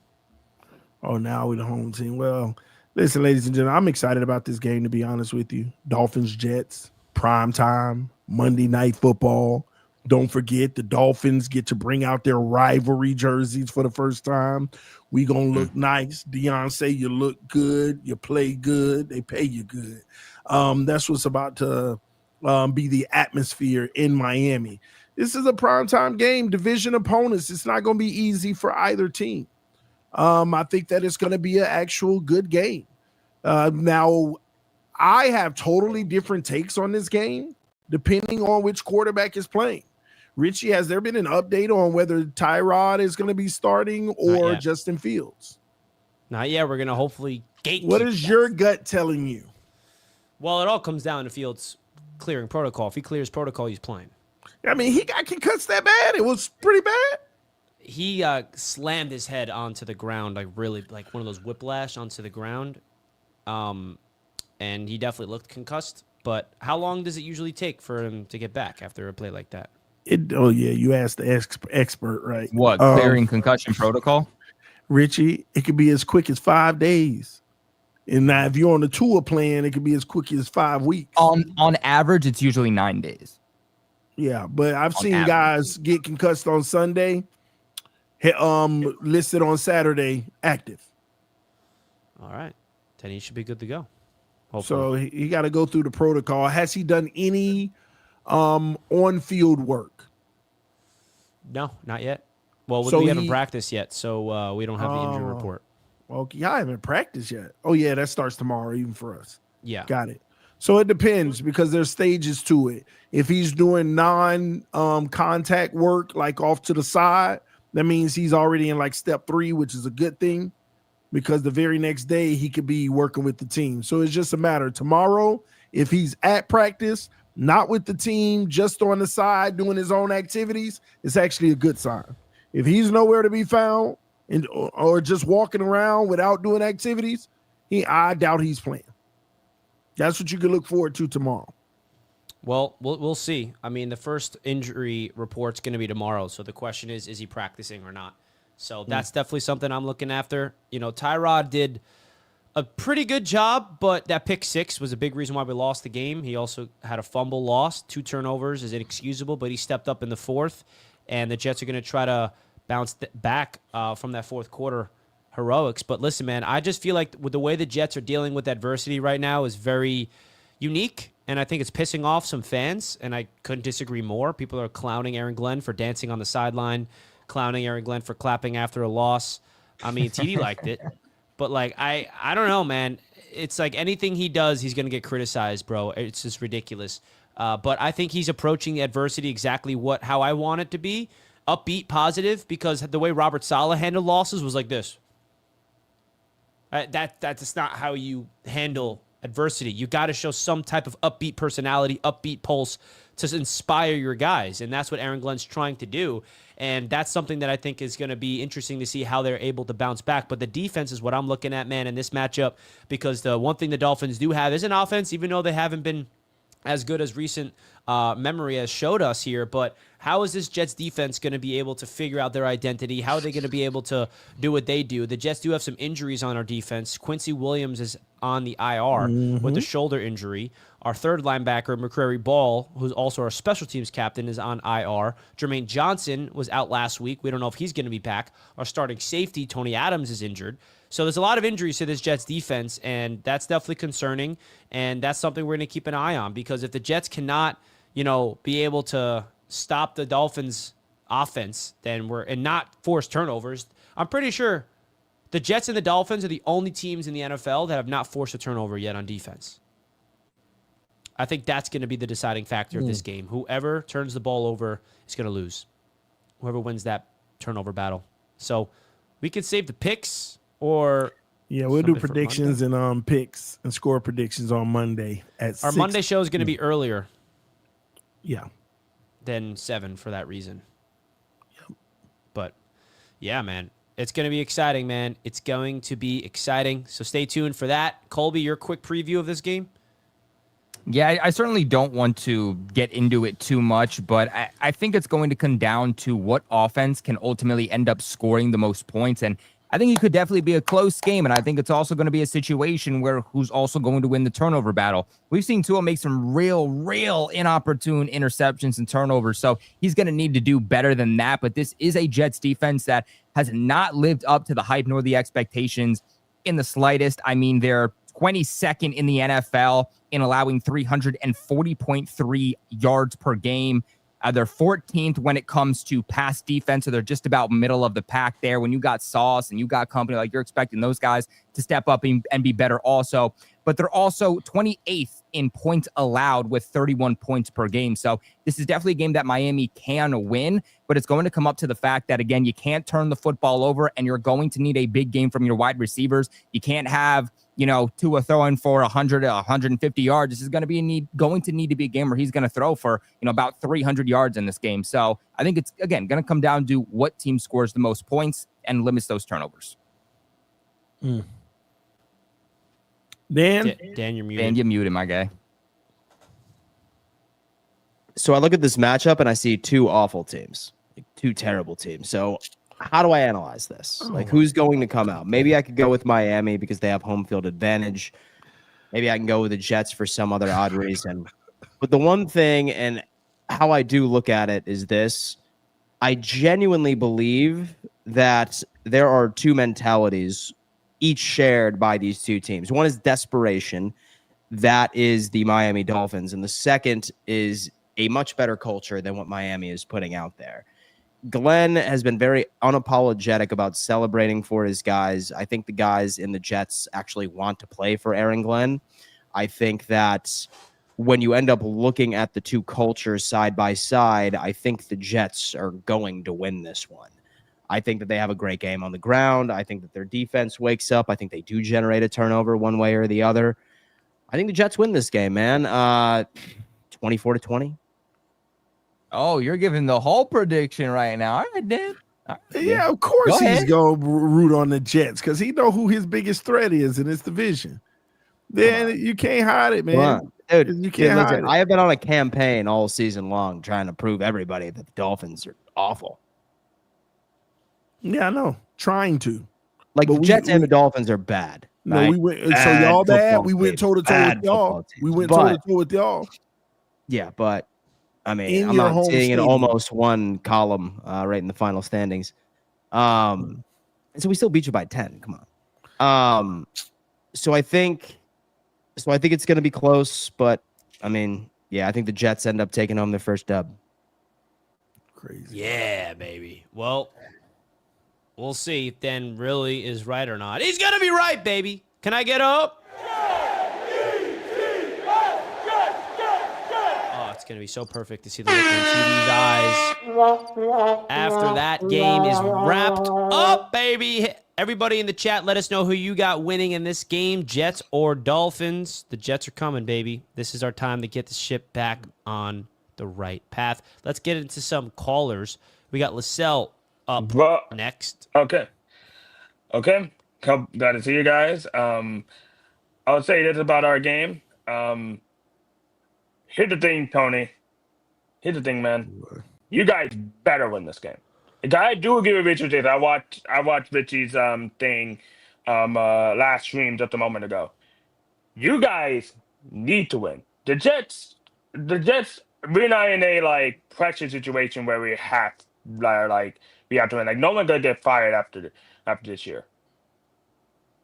Oh, now we're the home team. Well, listen, ladies and gentlemen, I'm excited about this game, to be honest with you. Dolphins, Jets, prime time, Monday Night Football. Don't forget, the Dolphins get to bring out their rivalry jerseys for the first time. We going to look nice. Deion say you look good, you play good, they pay you good. That's what's about to be the atmosphere in Miami. This is a primetime game, division opponents. It's not going to be easy for either team. I think that it's going to be an actual good game. Now, I have totally different takes on this game, depending on which quarterback is playing. Richie, has there been an update on whether Tyrod is going to be starting or Justin Fields? Not yet. We're going to hopefully gatekeep. What is your gut telling you? Well, it all comes down to Fields clearing protocol. If he clears protocol, he's playing. I mean, he got concussed that bad. It was pretty bad. He slammed his head onto the ground, like really, like one of those whiplash onto the ground. And he definitely looked concussed. But how long does it usually take for him to get back after a play like that? You asked the expert, right? What, clearing concussion protocol? Richie, it could be as quick as 5 days. And now if you're on the tour plan, it could be as quick as 5 weeks. On average, it's usually 9 days. Yeah, but I've seen guys get concussed on Sunday, listed on Saturday, active. All right. Then he should be good to go. So Hopefully. he got to go through the protocol. Has he done any on-field work? No, not yet. Well, we haven't practiced yet, so we don't have the injury report. Okay, I haven't practiced yet. Oh, yeah, that starts tomorrow, even for us. Yeah. Got it. So it depends because there's stages to it. If he's doing non-contact work, like off to the side, that means he's already in like step 3, which is a good thing because the very next day he could be working with the team. So it's just a matter. Tomorrow, if he's at practice, not with the team, just on the side doing his own activities, it's actually a good sign. If he's nowhere to be found or just walking around without doing activities, I doubt he's playing. That's what you can look forward to tomorrow. Well, we'll see. I mean, the first injury report's going to be tomorrow. So the question is he practicing or not? So that's definitely something I'm looking after. You know, Tyrod did a pretty good job, but that pick 6 was a big reason why we lost the game. He also had a fumble lost. 2 turnovers is inexcusable, but he stepped up in the 4th, and the Jets are going to try to bounce back from that 4th quarter heroics. But listen, man, I just feel like with the way the Jets are dealing with adversity right now is very unique, and I think it's pissing off some fans, and I couldn't disagree more. People are clowning Aaron Glenn for dancing on the sideline, clowning Aaron Glenn for clapping after a loss. I mean, TD liked it. But, like, I don't know, man. It's like anything he does, he's going to get criticized, bro. It's just ridiculous. But I think he's approaching adversity exactly how I want it to be. Upbeat, positive, because the way Robert Saleh handled losses was like this. That's not how you handle adversity. You got to show some type of upbeat personality, upbeat pulse to inspire your guys. And that's what Aaron Glenn's trying to do. And that's something that I think is going to be interesting to see how they're able to bounce back. But the defense is what I'm looking at, man, in this matchup, because the one thing the Dolphins do have is an offense, even though they haven't been as good as recent memory has showed us here. But how is this Jets defense going to be able to figure out their identity? How are they going to be able to do what they do? The Jets do have some injuries on our defense. Quincy Williams is on the IR with a shoulder injury. Our third linebacker, McCrary Ball, who's also our special teams captain, is on IR. Jermaine Johnson was out last week. We don't know if he's going to be back. Our starting safety, Tony Adams, is injured. So there's a lot of injuries to this Jets defense, and that's definitely concerning, and that's something we're going to keep an eye on, because if the Jets cannot, be able to stop the Dolphins' offense, and not force turnovers, I'm pretty sure the Jets and the Dolphins are the only teams in the NFL that have not forced a turnover yet on defense. I think that's going to be the deciding factor of this game. Whoever turns the ball over is going to lose. Whoever wins that turnover battle. So we could save the picks, or we'll do predictions and picks and score predictions on Monday at our 6. Monday show is going to be earlier. Yeah. Than 7 for that reason. Yep. But yeah, man, it's going to be exciting, man. It's going to be exciting. So stay tuned for that. Colby, your quick preview of this game. Yeah, I certainly don't want to get into it too much, but I think it's going to come down to what offense can ultimately end up scoring the most points. And I think it could definitely be a close game, and I think it's also going to be a situation where who's also going to win the turnover battle. We've seen Tua make some real inopportune interceptions and turnovers, so he's going to need to do better than that. But this is a Jets defense that has not lived up to the hype nor the expectations in the slightest. I mean, they're 22nd in the NFL in allowing 340.3 yards per game. They're 14th when it comes to pass defense, so they're just about middle of the pack there. When you got Sauce and you got company, like, you're expecting those guys to step up and be better also. But they're also 28th in points allowed with 31 points per game. So this is definitely a game that Miami can win, but it's going to come up to the fact that, again, you can't turn the football over, and you're going to need a big game from your wide receivers. You can't have Tua throwing for 100 to 150 yards. This is going to need to be a game where he's going to throw for, about 300 yards in this game. So I think it's, again, going to come down to what team scores the most points and limits those turnovers. Dan, you're muted. Dan, you're muted, my guy. So I look at this matchup and I see 2 awful teams, 2 terrible teams. So how do I analyze this? Like, who's going to come out? Maybe I could go with Miami because they have home field advantage. Maybe I can go with the Jets for some other odd reason. But the one thing, and how I do look at it, is this. I genuinely believe that there are 2 mentalities, each shared by these 2 teams. One is desperation. That is the Miami Dolphins. And the second is a much better culture than what Miami is putting out there. Glenn has been very unapologetic about celebrating for his guys. I think the guys in the Jets actually want to play for Aaron Glenn. I think that when you end up looking at the 2 cultures side by side, I think the Jets are going to win this one. I think that they have a great game on the ground. I think that their defense wakes up. I think they do generate a turnover one way or the other. I think the Jets win this game, man. 24-20. Oh, you're giving the whole prediction right now. All right, Dan. All right, yeah, of course he's going to root on the Jets because he know who his biggest threat is in this division. Then you can't hide it, man. Dude, you can't hide it. I have been on a campaign all season long trying to prove everybody that the Dolphins are awful. Yeah, I know. Trying to. Like, the Jets and the Dolphins are bad. No, right? we went. So Bad y'all bad. football We went teams. toe to toe Bad with y'all. football teams. We went toe to toe with y'all Yeah, but I mean, in I'm your not home seeing an stadium. almost one column right in the final standings. And so we still beat you by 10. Come on. So I think it's going to be close, but I mean, yeah, I think the Jets end up taking home their first dub. Crazy. Yeah, baby. Well, we'll see if Dan really is right or not. He's gonna be right, baby. Can I get up? Oh, it's gonna be so perfect to see the look in TD's eyes after that game is wrapped up, baby. Everybody in the chat, let us know who you got winning in this game, Jets or Dolphins. The Jets are coming, baby. This is our time to get the ship back on the right path. Let's get into some callers. We got LaSalle up next. Okay. Glad to see you guys. I would say this about our game. Here's the thing, Tony. Here's the thing, man. You guys better win this game. I do give Richard this. I watched Richie's thing last stream just a moment ago. You guys need to win. The Jets, we're not in a like pressure situation where we have we have to win. Like no one's gonna get fired after this year.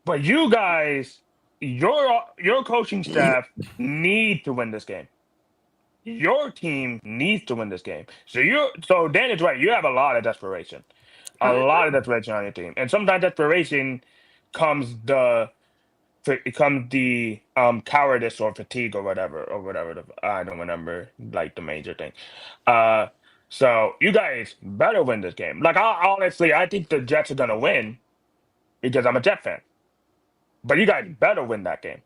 But you guys, your coaching staff need to win this game. Your team needs to win this game. So Dan is right. You have a lot of desperation. A lot of desperation on your team. And sometimes desperation comes the cowardice or fatigue or whatever I don't remember like the major thing. So you guys better win this game. Like honestly, I think the Jets are gonna win because I'm a Jet fan. But you guys better win that game.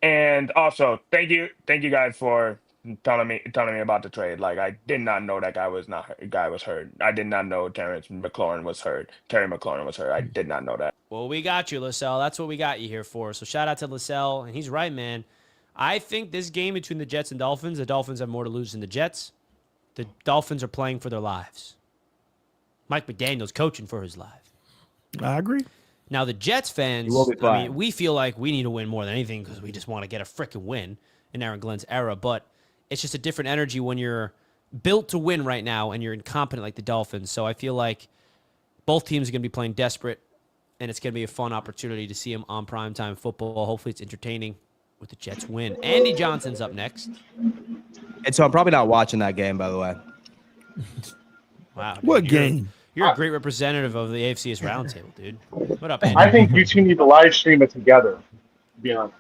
And also, thank you guys for telling me about the trade. Like I did not know that guy was hurt. I did not know Terry McLaurin was hurt. I did not know that. Well, we got you, LaSalle. That's what we got you here for. So shout out to LaSalle. And he's right, man. I think this game between the Jets and Dolphins, the Dolphins have more to lose than the Jets. The Dolphins are playing for their lives. Mike McDaniel's coaching for his life. I agree. Now, the Jets fans, I mean, we feel like we need to win more than anything because we just want to get a freaking win in Aaron Glenn's era. But it's just a different energy when you're built to win right now and you're incompetent like the Dolphins. So I feel like both teams are going to be playing desperate, and it's going to be a fun opportunity to see them on primetime football. Hopefully it's entertaining with the Jets win. Andy Johnson's up next. And so I'm probably not watching that game, by the way. Wow. What dude, game? You're a great representative of the AFC East Roundtable, dude. What up, Andy? I think you two need to live stream it together, to be honest.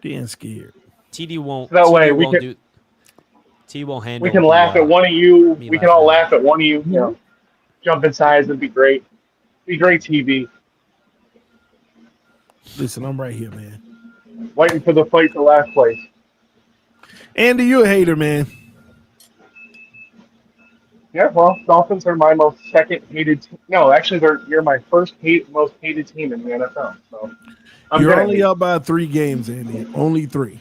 Being scared. TD won't. So that way TD we won't can. T won't handle. We can laugh at one of you. We can all laugh at one of you. Mm-hmm. You know, jump in size would be great. Be great TV. Listen, I'm right here, man. Waiting for the fight to last place. Andy, you a hater, man. Yeah, well, Dolphins are my most second hated. No, actually, you're my most hated team in the NFL. So you're only up by 3 games, Andy. Only 3.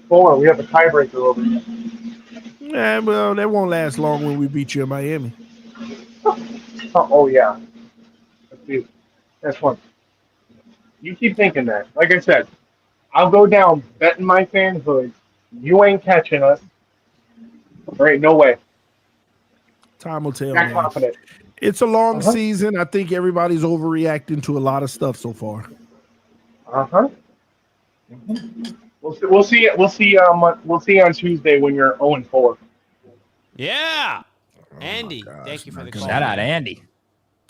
4. We have a tiebreaker over here. Yeah, well, that won't last long when we beat you in Miami. Oh yeah, that's one. You keep thinking that. Like I said, I'll go down betting my fanhood. You ain't catching us. There ain't no way. Time will tell. Not confident. It's a long season. I think everybody's overreacting to a lot of stuff so far. We'll see on Tuesday when you're 0-4. Yeah. Andy, thank you for the call. Shout out Andy.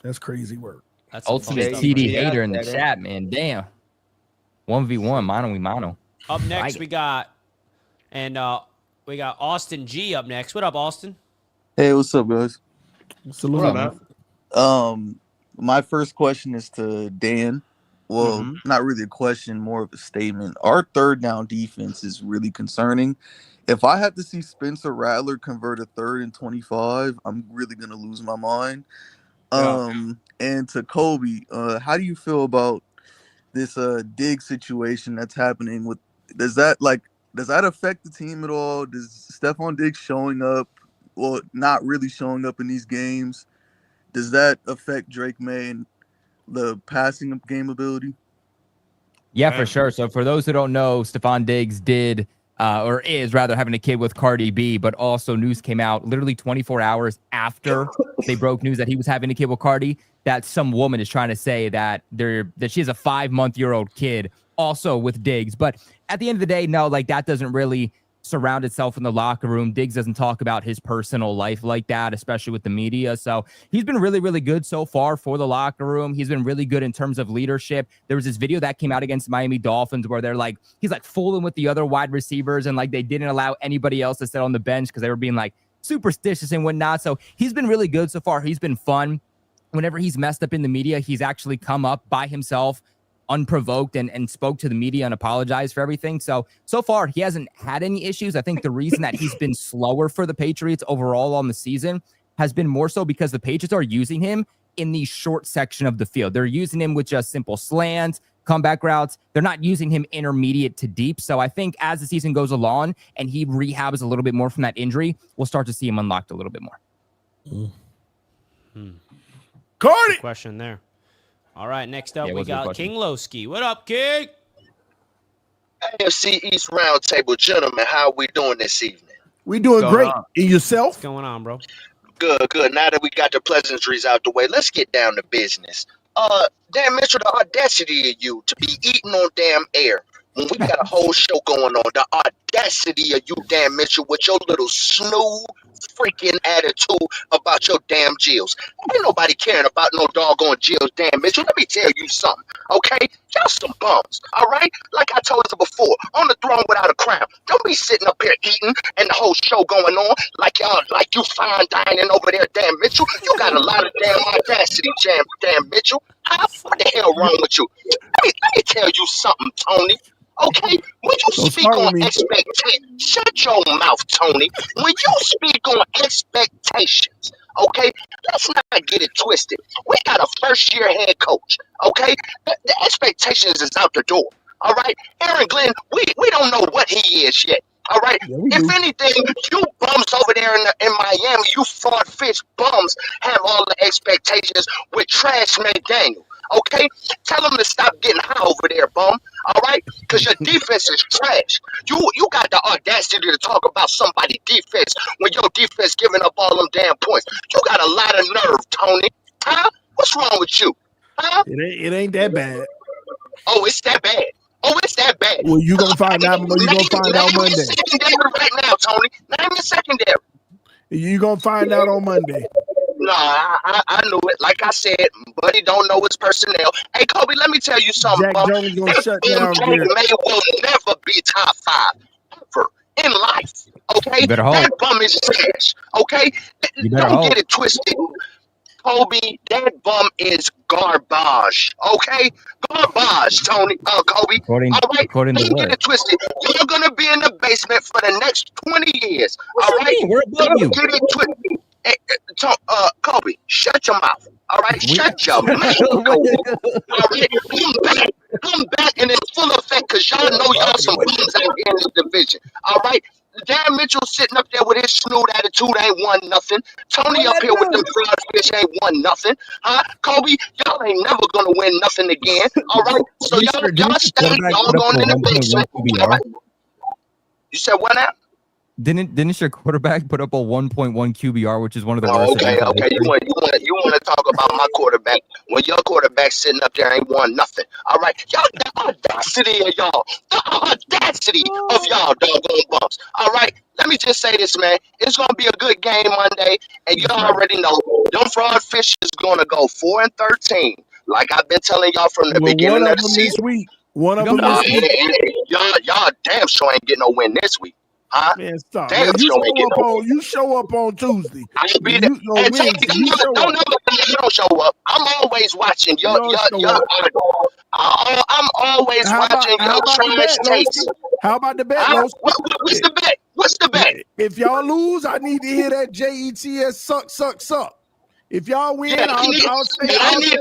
That's crazy work. That's some Ultimate fun TD stuff. hater in the chat, man. Damn. 1v1, mano. Up next, we got Austin G up next. What up, Austin? Hey, what's up, guys? Salute, man. My first question is to Dan. Well, not really a question, more of a statement. Our third down defense is really concerning. If I have to see Spencer Rattler convert a 3rd and 25, I'm really gonna lose my mind. And to Kobe, how do you feel about this Diggs situation that's happening? Does that affect the team at all? Does Stephon Diggs showing up, well, not really showing up in these games, does that affect Drake Maye and the passing game ability? Yeah, for sure. So for those who don't know, Stephon Diggs did or is rather having a kid with Cardi B, but also news came out literally 24 hours after they broke news that he was having a kid with Cardi, that some woman is trying to say that she has a 5-month-old kid also with Diggs. But at the end of the day, no, like that doesn't really surround itself in the locker room. Diggs doesn't talk about his personal life like that, especially with the media. So he's been really, really good so far for the locker room. He's been really good in terms of leadership. There was this video that came out against Miami Dolphins where he's like fooling with the other wide receivers and like they didn't allow anybody else to sit on the bench because they were being like superstitious and whatnot. So he's been really good so far. He's been fun. Whenever he's messed up in the media, he's actually come up by himself unprovoked and spoke to the media and apologized for everything. So far, he hasn't had any issues. I think the reason that he's been slower for the Patriots overall on the season has been more so because the Patriots are using him in the short section of the field. They're using him with just simple slants, comeback routes. They're not using him intermediate to deep. So I think as the season goes along and he rehabs a little bit more from that injury, we'll start to see him unlocked a little bit more. Cardi! Question there. All right, next up we got King Lowski. What up, King? AFC East Roundtable, gentlemen, how we doing this evening? We doing great. And yourself? What's going on, bro? Good. Now that we got the pleasantries out the way, let's get down to business. Dan Mitchell, the audacity of you to be eating on damn air when we got a whole show going on. The audacity of you, Dan Mitchell, with your little snooze freaking attitude about your damn Jills. Ain't nobody caring about no doggone Jills, Dan Mitchell. Let me tell you something, okay? Y'all some bums, all right? Like I told you before, on the throne without a crown. Don't be sitting up here eating and the whole show going on like you fine dining over there, Dan Mitchell. You got a lot of damn audacity, Dan Mitchell. What the hell wrong with you? Let me tell you something, Tony. Okay, when you speak on expectations, shut your mouth, Tony. When you speak on expectations, okay, let's not get it twisted. We got a first-year head coach, okay? The expectations is out the door, all right? Aaron Glenn, we don't know what he is yet, all right? If anything, you bums over there in Miami, you fraud-fish bums have all the expectations with Trash McDaniel. Okay, tell them to stop getting high over there, bum. All right, because your defense is trash. You got the audacity to talk about somebody's defense when your defense giving up all them damn points. You got a lot of nerve, Tony. Huh? What's wrong with you? Huh? It ain't that bad. Oh, it's that bad. Oh, it's that bad. Well, you gonna find out. You gonna find out Monday. Name your secondary right now, Tony. Name your secondary. You gonna find out on Monday. No, I knew it. Like I said, Buddy don't know his personnel. Hey, Kobe, let me tell you something, Jack Jones gonna shut down there. Maye will never be top 5 ever in life. Okay, that bum is trash. Okay, don't get it twisted. Kobe, that bum is garbage. Okay, garbage, Tony. Kobe. All right, don't get it twisted. You're gonna be in the basement for the next 20 years. All right, don't get it twisted. Hey, Kobe, shut your mouth. All right, shut your mouth. All right, come back, and it's full effect because y'all know y'all some bums out here in the division. All right, Dan Mitchell sitting up there with his snoot attitude ain't won nothing. Tony up here with them fried fish ain't won nothing. Huh? Kobe, y'all ain't never gonna win nothing again. All right, so y'all stay doggone in the basement. All right. You said what now? Didn't your quarterback put up a 1.1 QBR, which is one of the worst? Okay. You want to talk about my quarterback when your quarterback sitting up there ain't won nothing. All right, y'all, the audacity of y'all, doggone bumps. All right, let me just say this, man. It's gonna be a good game Monday, and y'all already know them fraud fish is gonna go 4-13, like I've been telling y'all from the beginning of the season. One of them this week. Y'all damn sure ain't getting no win this week. Huh? Man, stop. Man, you show up on Tuesday. I'll be there. Don't show up. I'm always watching I'm always watching your trash tapes. How about the bet, Los? What's the bet? What's the bet? If y'all lose, I need to hear that JETS suck. If y'all win, I'll say I need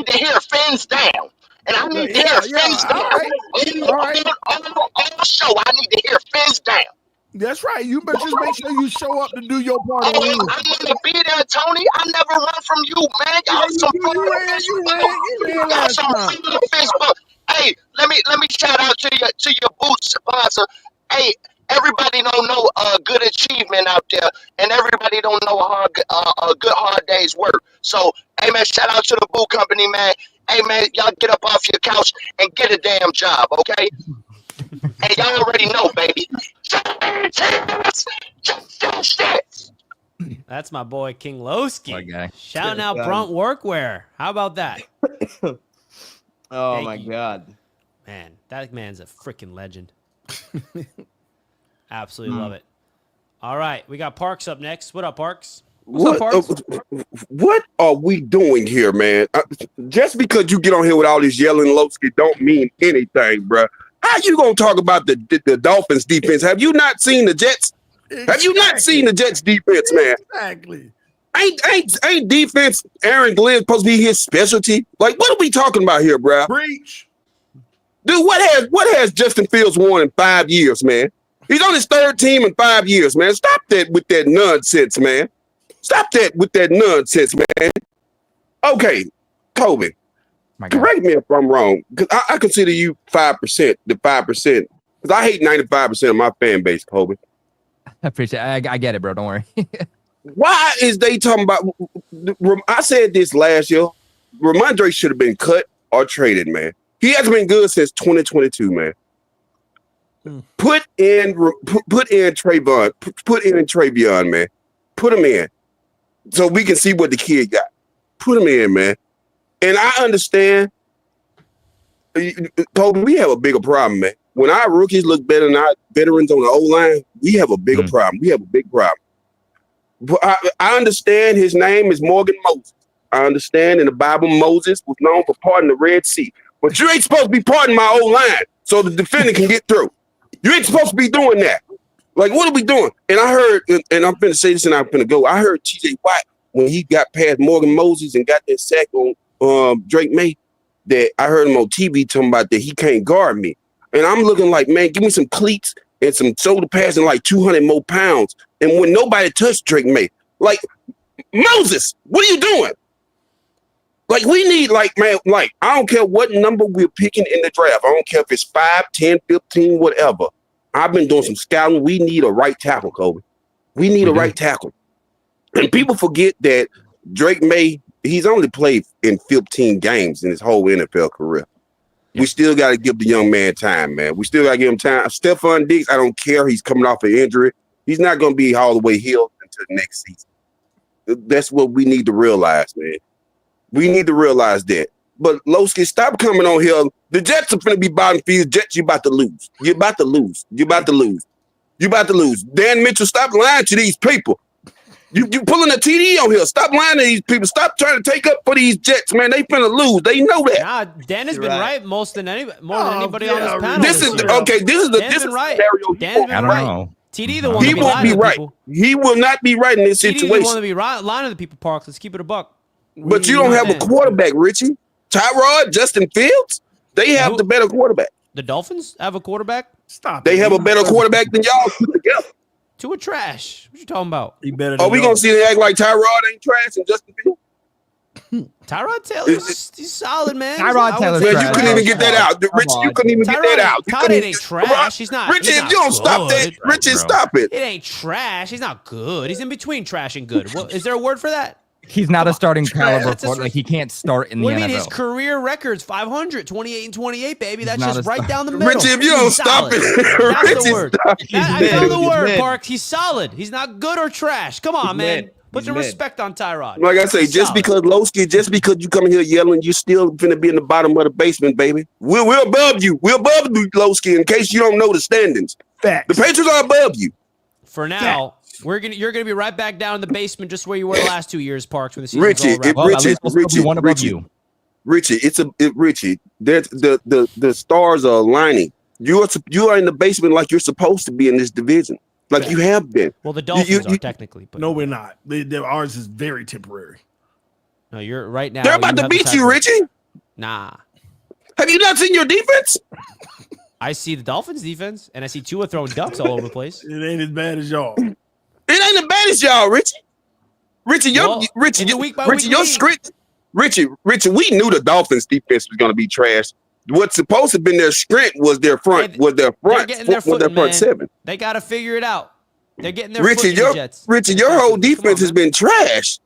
to hear fins down. And I need to hear fins down. All show, I need to hear fins down. That's right. You better just make sure you show up to do your part. Oh, I'm gonna be there, Tony. I never run from you, man. Y'all some Facebook. Hey, let me shout out to your boot sponsor. Hey, everybody don't know good achievement out there, and everybody don't know a good hard day's work. So, hey man, shout out to the boot company, man. Hey man, y'all get up off your couch and get a damn job, okay? Hey, y'all already know, baby. That's my boy King Lowski. My guy. Shouting out Brunt Workwear. How about that? Oh my God. Man, that man's a freaking legend. Absolutely love it. All right, we got Parks up next. What up, Parks? What's up, Parks? What are we doing here, man? Just because you get on here with all this yelling Lowski don't mean anything, bro. How you gonna talk about the Dolphins defense? Have you not seen the Jets? Exactly. Have you not seen the Jets defense, man? Exactly. Ain't defense Aaron Glenn supposed to be his specialty? Like, what are we talking about here, bro? Preach. Dude, what has Justin Fields won in 5 years, man? He's on his third team in 5 years, man. Stop that with that nonsense, man. Stop that with that nonsense, man. Okay, Kobe. Correct me if I'm wrong, because I consider you 5%, the 5%. Because I hate 95% of my fan base, Kobe. I appreciate it. I get it, bro. Don't worry. Why is they talking about? I said this last year. Ramondre should have been cut or traded, man. He hasn't been good since 2022, man. Put in Trayvon. Put in Travion, man. Put him in so we can see what the kid got. Put him in, man. And I understand, Kobe, we have a bigger problem, man. When our rookies look better than our veterans on the O-line, we have a bigger problem. We have a big problem. But I understand his name is Morgan Moses. I understand in the Bible, Moses was known for parting the Red Sea. But you ain't supposed to be parting my O-line so the defender can get through. You ain't supposed to be doing that. Like, what are we doing? And I heard, and I'm finna say this and I'm finna go, I heard TJ Watt, when he got past Morgan Moses and got that sack on Drake Maye, that I heard him on TV talking about that he can't guard me. And I'm looking like, man, give me some cleats and some shoulder pads and like 200 more pounds. And when nobody touched Drake Maye, like, Moses, what are you doing? Like, we need, like, man, like, I don't care what number we're picking in the draft. I don't care if it's 5, 10, 15, whatever. I've been doing some scouting. We need a right tackle, Kobe. We need a right tackle. And people forget that Drake Maye, he's only played in 15 games in his whole NFL career. We still got to give the young man time, man. We still got to give him time. Stephon Diggs, I don't care. He's coming off an injury. He's not going to be all the way healed until next season. That's what we need to realize, man. We need to realize that. But Lowski, stop coming on here. The Jets are going to be bottom feeders. Jets, you about to lose. You're about to lose. You're about to lose. You're about to lose. Dan Mitchell, stop lying to these people. You pulling a TD on here. Stop lying to these people. Stop trying to take up for these Jets, man. They finna lose. They know that. Nah, Dan has been right more than anybody on this panel. This is okay. This is the right. scenario. Dan's been right. TD the one he to won't be right. People. He will not be right in this situation. TD the one to be right. Lying to the people, Parks. Let's keep it a buck. But you don't have a quarterback, Richie. Tyrod, Justin Fields, they have the better quarterback. The Dolphins have a quarterback? Stop. They have a better quarterback than y'all put together. Tua trash. What you talking about? He better. Are we gonna see they act like Tyrod ain't trash and Justin Fields? Tyrod Taylor's he's solid, man. Tyrod Taylor's trash. You couldn't even get that out. Richie, you couldn't even get that out. Tyrod ain't trash. He's not. Richie, if you don't stop that, Richie, stop it. It ain't trash. He's not good. He's in between trash and good. Is there a word for that? He's not a starting caliber player. Like, he can't start in the NFL. What do you mean? His career record's 500, 28 and 28, baby. That's just right down the middle. Richie, if you don't stop it, that's the word. I found the word, man. Parks. He's solid. He's not good or trash. Come on, man. Put some respect on Tyrod. Like I say, just because Lowski, just because you come here yelling, you still finna be in the bottom of the basement, baby. We're above you. We're above you, Lowski, in case you don't know the standings. Facts. The Patriots are above you. For now. You're gonna be right back down in the basement, just where you were the last 2 years, Parks. When the season's Richie, Richie. The stars are aligning. You are in the basement like you're supposed to be in this division, like you have been. Well, the Dolphins are technically, but no, we're not. Ours is very temporary. No, you're right now. They're about to beat you, Richie. Nah. Have you not seen your defense? I see the Dolphins defense, and I see Tua throwing ducks all over the place. It ain't as bad as y'all. It ain't as bad as y'all, Richie. Richie, Well, in the week by week your league. script. Richie, we knew the Dolphins defense was going to be trash. What's supposed to have been their script was their front, They're getting their foot, front seven. They got to figure it out. They're getting their Richie, foot in the Jets. Richie, your whole defense has been trash.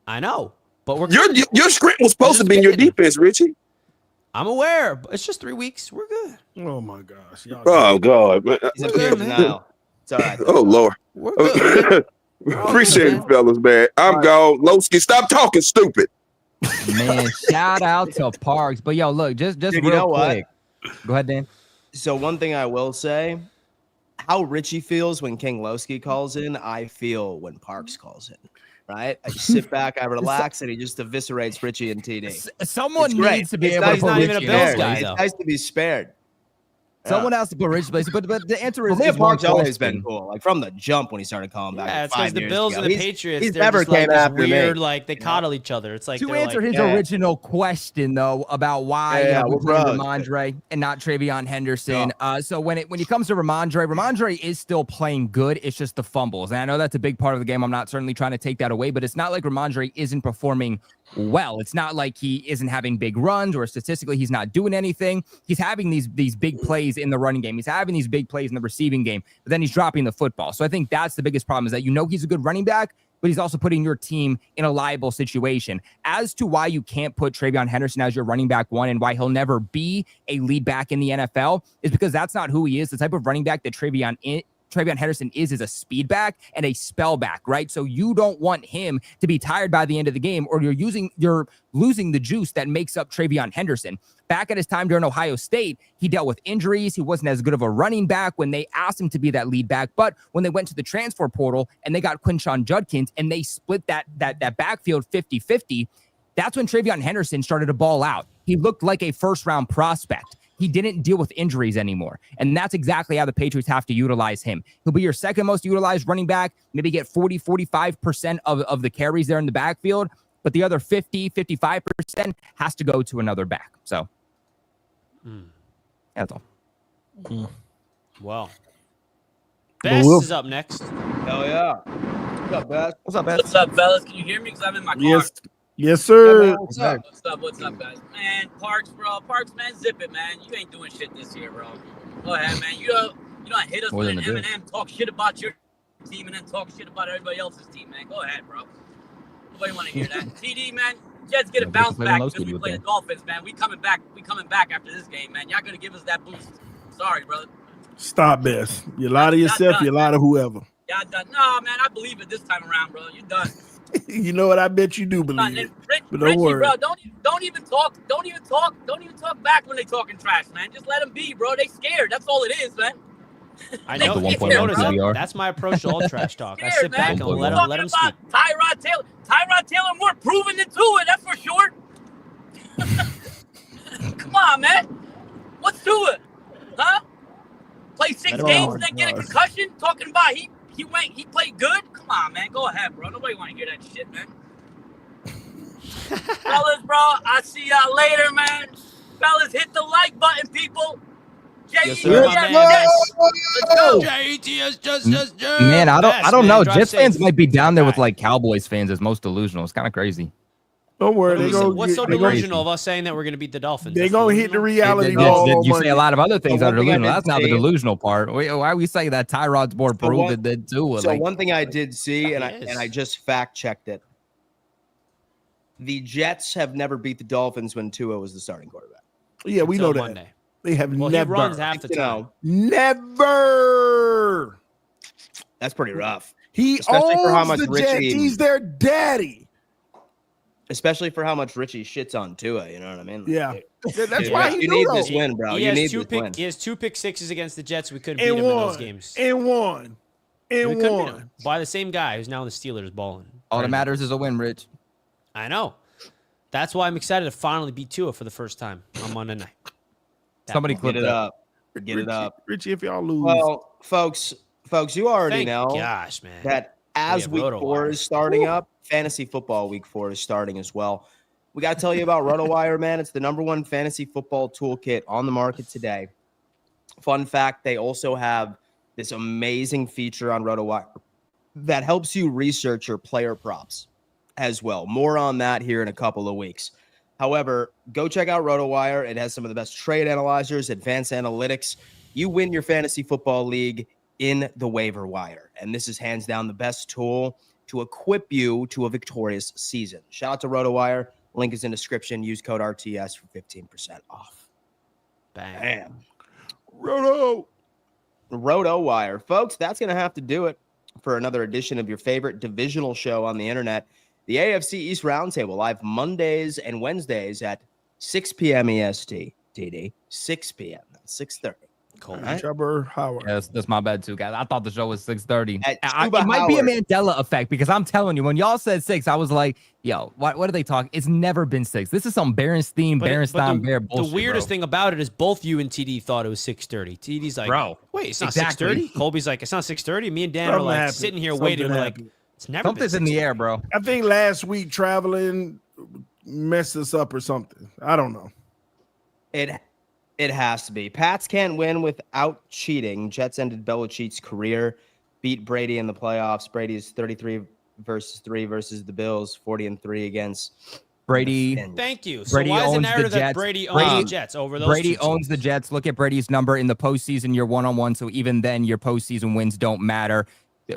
I know, but we're your script was supposed to be your defense, Richie. I'm aware, but it's just 3 weeks. We're good. Oh my gosh. Y'all Oh God, man. He's a pair now. It's all right. Oh Lord. We're good. Appreciate it, fellas, man. I'm gone. Lowski, stop talking stupid. Man, shout out to Parks. But yo, look, just Dude, real you know quick. Go ahead, Dan. So one thing I will say, how Richie feels when King Lowski calls in, I feel when Parks calls in. Right? I just sit back, I relax, and he just eviscerates Richie and TD. Someone needs to be able to He's put not even a Richie Bills in guy, place. though. It's nice to be spared. Someone has to put Richie in place. But the answer Well, is, me and Parks one always question. been cool. Like from the jump when he started calling back. Yeah, like it's because 5 the years Bills ago. and the He's- Patriots, he's they're never just like came this after weird, me. like they coddle each other. It's like To they're answer like, his original question, though, about why Yeah, we we're played bros. Ramondre and not Travion Henderson. So when it comes to Ramondre is still playing good. It's just the fumbles. And I know that's a big part of the game. I'm not certainly trying to take that away, but it's not like Ramondre isn't performing well. It's not like he isn't having big runs or statistically he's not doing anything. He's having these big plays in the running game. He's having these big plays in the receiving game, but then he's dropping the football. So I think that's the biggest problem is that he's a good running back, but he's also putting your team in a liable situation. As to why you can't put Travion Henderson as your running back one and why he'll never be a lead back in the NFL is because that's not who he is. The type of running back that Travion Henderson is a speed back and a spell back, right? So you don't want him to be tired by the end of the game, or you're losing the juice that makes up Travion Henderson. Back at his time during Ohio State, he dealt with injuries. He wasn't as good of a running back when they asked him to be that lead back. But when they went to the transfer portal and they got Quinshon Judkins and they split that backfield 50-50, that's when Travion Henderson started to ball out. He looked like a first-round prospect. He didn't deal with injuries anymore. And that's exactly how the Patriots have to utilize him. He'll be your second most utilized running back, maybe get 45% of the carries there in the backfield, but the other 55% has to go to another back. So that's all. well, Best is up next. Hell yeah. What's up, Beth? What's up, What's up, fellas? Can you hear me? Because I'm in my car. Yes, sir. What's up? What's up, guys? Man, Parks, bro. Parks, man, zip it, man. You ain't doing shit this year, bro. Go ahead, man. You don't hit us with an M&M, talk shit about your team, and then talk shit about everybody else's team, man. Go ahead, bro. Nobody want to hear that. TD, man. Jets get a bounce back because we play the Dolphins, man. We coming back after this game, man. Y'all gonna give us that boost. Sorry, brother. Stop, Bess. You lie to yourself, you lie to whoever. Y'all done. No, man, I believe it this time around, bro. You done. You know what? I bet you do believe it. But don't Richie, worry. bro, don't even talk back when they talking trash, man. Just let them be, bro. They scared. That's all it is, man. I know. If you notice, that's my approach to all trash talk. I sit back and let them speak. Tyrod Taylor more proven than Tua, that's for sure. Come on, man. What's Tua? Huh? Play 6 games and then get a concussion? Talking about he played good? Come on, man. Go ahead, bro. Nobody want to hear that shit, man. Fellas, bro, I'll see y'all later, man. Fellas, hit the like button, people. Yes, sir. Let's go. Man, I don't know. Drive Jets safe. fans might be down there with like Cowboys fans as most delusional. It's kind of crazy. Don't worry. What's so delusional of us saying that we're going to beat the Dolphins? They're going to hit the reality Yes, wall. you on say a Monday. lot of other things The that are one thing I delusional. did That's not the see- delusional part. Why we say that Tyrod's more proven than Tua? So Like, one thing I did see, and He is. I just fact checked it. The Jets have never beat the Dolphins when Tua was the starting quarterback. Yeah, we know Until that. Monday. They have Well, never. he runs half the You time. know, Never. that's pretty rough. He Especially owns for how much the Jets. Richie- He's their daddy. Especially for how much Richie shits on Tua, you know what I mean? Yeah. That's Dude, why he you do need though. this win, bro. He You has need two this win. He has 2 pick sixes against the Jets. We couldn't beat And him in those one. games. And one. We And couldn't beat one. him by the same guy who's now in the Steelers balling. all that matters is a win, Rich. I know. That's why I'm excited to finally beat Tua for the first time on Monday night. Somebody Get clip it that. up. Get it up. Richie, if y'all lose. Well, folks, you already Thank know gosh, man. that as have week RotoWire. 4 is starting up, fantasy football week 4 is starting as well. We got to tell you about RotoWire, man. It's the #1 fantasy football toolkit on the market today. Fun fact, they also have this amazing feature on RotoWire that helps you research your player props as well. More on that here in a couple of weeks. However, go check out RotoWire. It has some of the best trade analyzers, advanced analytics. You win your fantasy football league in the waiver wire. And this is hands down the best tool to equip you to a victorious season. Shout out to RotoWire. Link is in the description. Use code RTS for 15% off. Bam. RotoWire. Folks, that's going to have to do it for another edition of your favorite divisional show on the internet, the AFC East Roundtable, live Mondays and Wednesdays at 6 p.m. EST. TD, 6 p.m. 6:30. Cool. Right. Chubber Howard. Yes, that's my bad too, guys. I thought the show was 6:30. At It Chuba might be a Howard. Mandela effect because I'm telling you, when y'all said 6, I was like, yo, what are they talking? It's never been 6. This is some Berenstein, Bear bullshit. The weirdest bro. thing about it is both you and TD thought it was 6:30. TD's like, Bro, wait, it's not exactly. 6:30. Colby's like, it's not 6:30. Me and Dan Something are like happened. sitting here Something waiting. We're like, happened. it's never Something's been in the 6:30. air, bro. I think last week traveling messed us up or something. I don't know. It has to be. Pats can't win without cheating. Jets ended Belichick's career, beat Brady in the playoffs. Brady is 33 versus 3 versus the Bills, 40-3 against Brady. Thank you. So Brady why is it owns narrative the that Jets. Brady owns Brady- the Jets over those Brady two owns teams? the Jets. Look at Brady's number in the postseason. Your one-on-one. So even then, your postseason wins don't matter.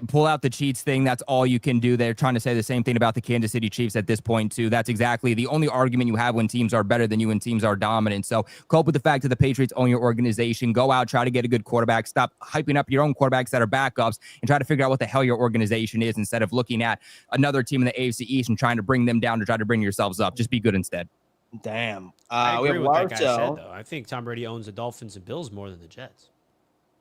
Pull out the cheats thing. That's all you can do. They're trying to say the same thing about the Kansas City Chiefs at this point, too. That's exactly the only argument you have when teams are better than you and teams are dominant. So cope with the fact that the Patriots own your organization. Go out, try to get a good quarterback. Stop hyping up your own quarterbacks that are backups and try to figure out what the hell your organization is instead of looking at another team in the AFC East and trying to bring them down to try to bring yourselves up. Just be good instead. Damn. I We agree have with that guy said, Larso. though. I think Tom Brady owns the Dolphins and Bills more than the Jets.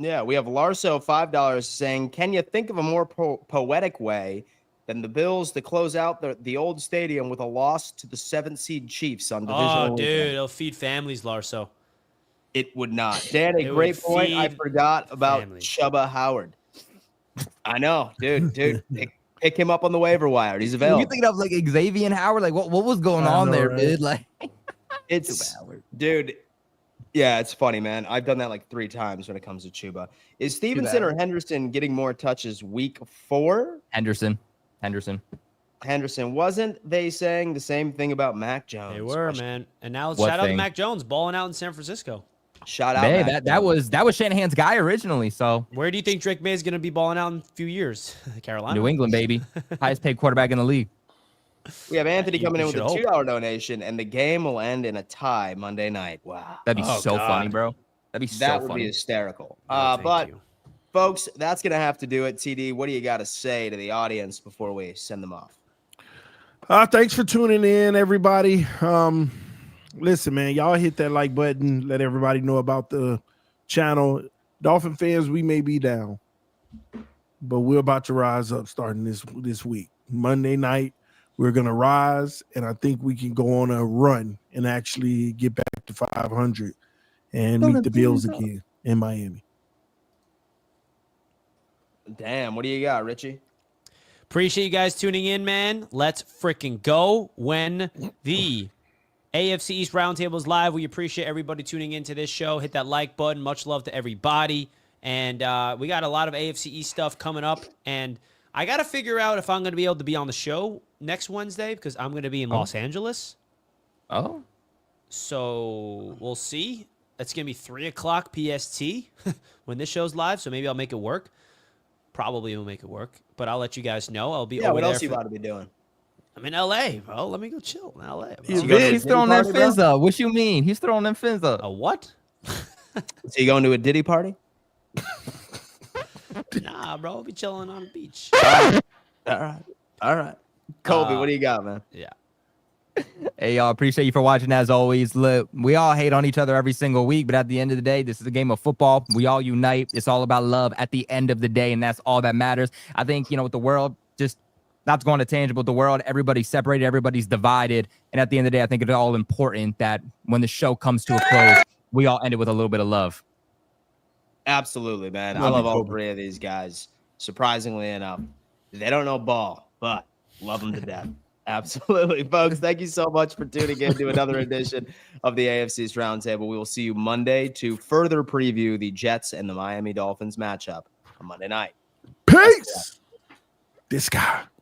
Yeah, we have Larso, $5 saying, can you think of a more poetic way than the Bills to close out the old stadium with a loss to the 7th seed Chiefs on divisional Oh, dude, weekend? it'll feed families, Larso. It would not. Dan, a It would great point. I feed forgot about families. Chuba Howard. I know, dude. Pick him up on the waiver wire. He's You available. thinking of like Xavier Howard? Like what was going I on know, there, right? dude? Like It's dude. Yeah, it's funny, man. I've done that like 3 times when it comes to Chuba. Is Stevenson or Henderson getting more touches week 4? Henderson. Henderson. Wasn't they saying the same thing about Mac Jones? They were, man. And now What shout out to thing? Mac Jones balling out in San Francisco. Shout out. Hey, Mac that Jones. was Shanahan's guy originally. So Where do you think Drake May is going to be balling out in a few years? Carolina. New England, baby, highest paid quarterback in the league. We have Anthony You- coming you in with a should $2 donation, and the game will end in a tie Monday night. Wow. That'd be Oh, so God. funny, bro. That'd be That so would funny. be hysterical. No, thank But you. folks, that's gonna have to do it. TD, what do you got to say to the audience before we send them off? Thanks for tuning in, everybody. Listen, man, y'all hit that like button. Let everybody know about the channel. Dolphin fans, we may be down, but we're about to rise up starting this week. Monday night, we're gonna rise, and I think we can go on a run and actually get back to 500 and meet the Bills again in Miami. Damn, what do you got, Richie? Appreciate you guys tuning in, man. Let's freaking go. When the AFC East Roundtable is live, we appreciate everybody tuning into this show. Hit that like button. Much love to everybody. And we got a lot of AFC East stuff coming up. And I got to figure out if I'm going to be able to be on the show next Wednesday because I'm going to be in Los Angeles. Oh, So we'll see. It's going to be 3 o'clock PST when this show's live. So maybe I'll make it work. Probably will make it work. But I'll let you guys know. I'll be Yeah, over what there. else you about to be doing? I'm in LA, bro. Let me go chill in LA. bro. You go to a he's Diddy throwing them party, bro? fins up. What you mean? He's throwing them fins up. A what? So you going to a Diddy party? Nah, bro. I'll be chilling on the beach. All right. Kobe, what do you got, man? Yeah. Hey, y'all, appreciate you for watching as always. Look, we all hate on each other every single week, but at the end of the day, this is a game of football. We all unite. It's all about love at the end of the day, and that's all that matters. I think, with the world, just not going to tangible, the world, everybody's separated, everybody's divided, and at the end of the day, I think it's all important that when the show comes to a close, we all end it with a little bit of love. Absolutely, man. I love all 3 of these guys. Surprisingly enough, they don't know ball, but love them to death. Absolutely, folks. Thank you so much for tuning in to another edition of the AFC East Roundtable. We will see you Monday to further preview the Jets and the Miami Dolphins matchup on Monday night. Peace. This guy.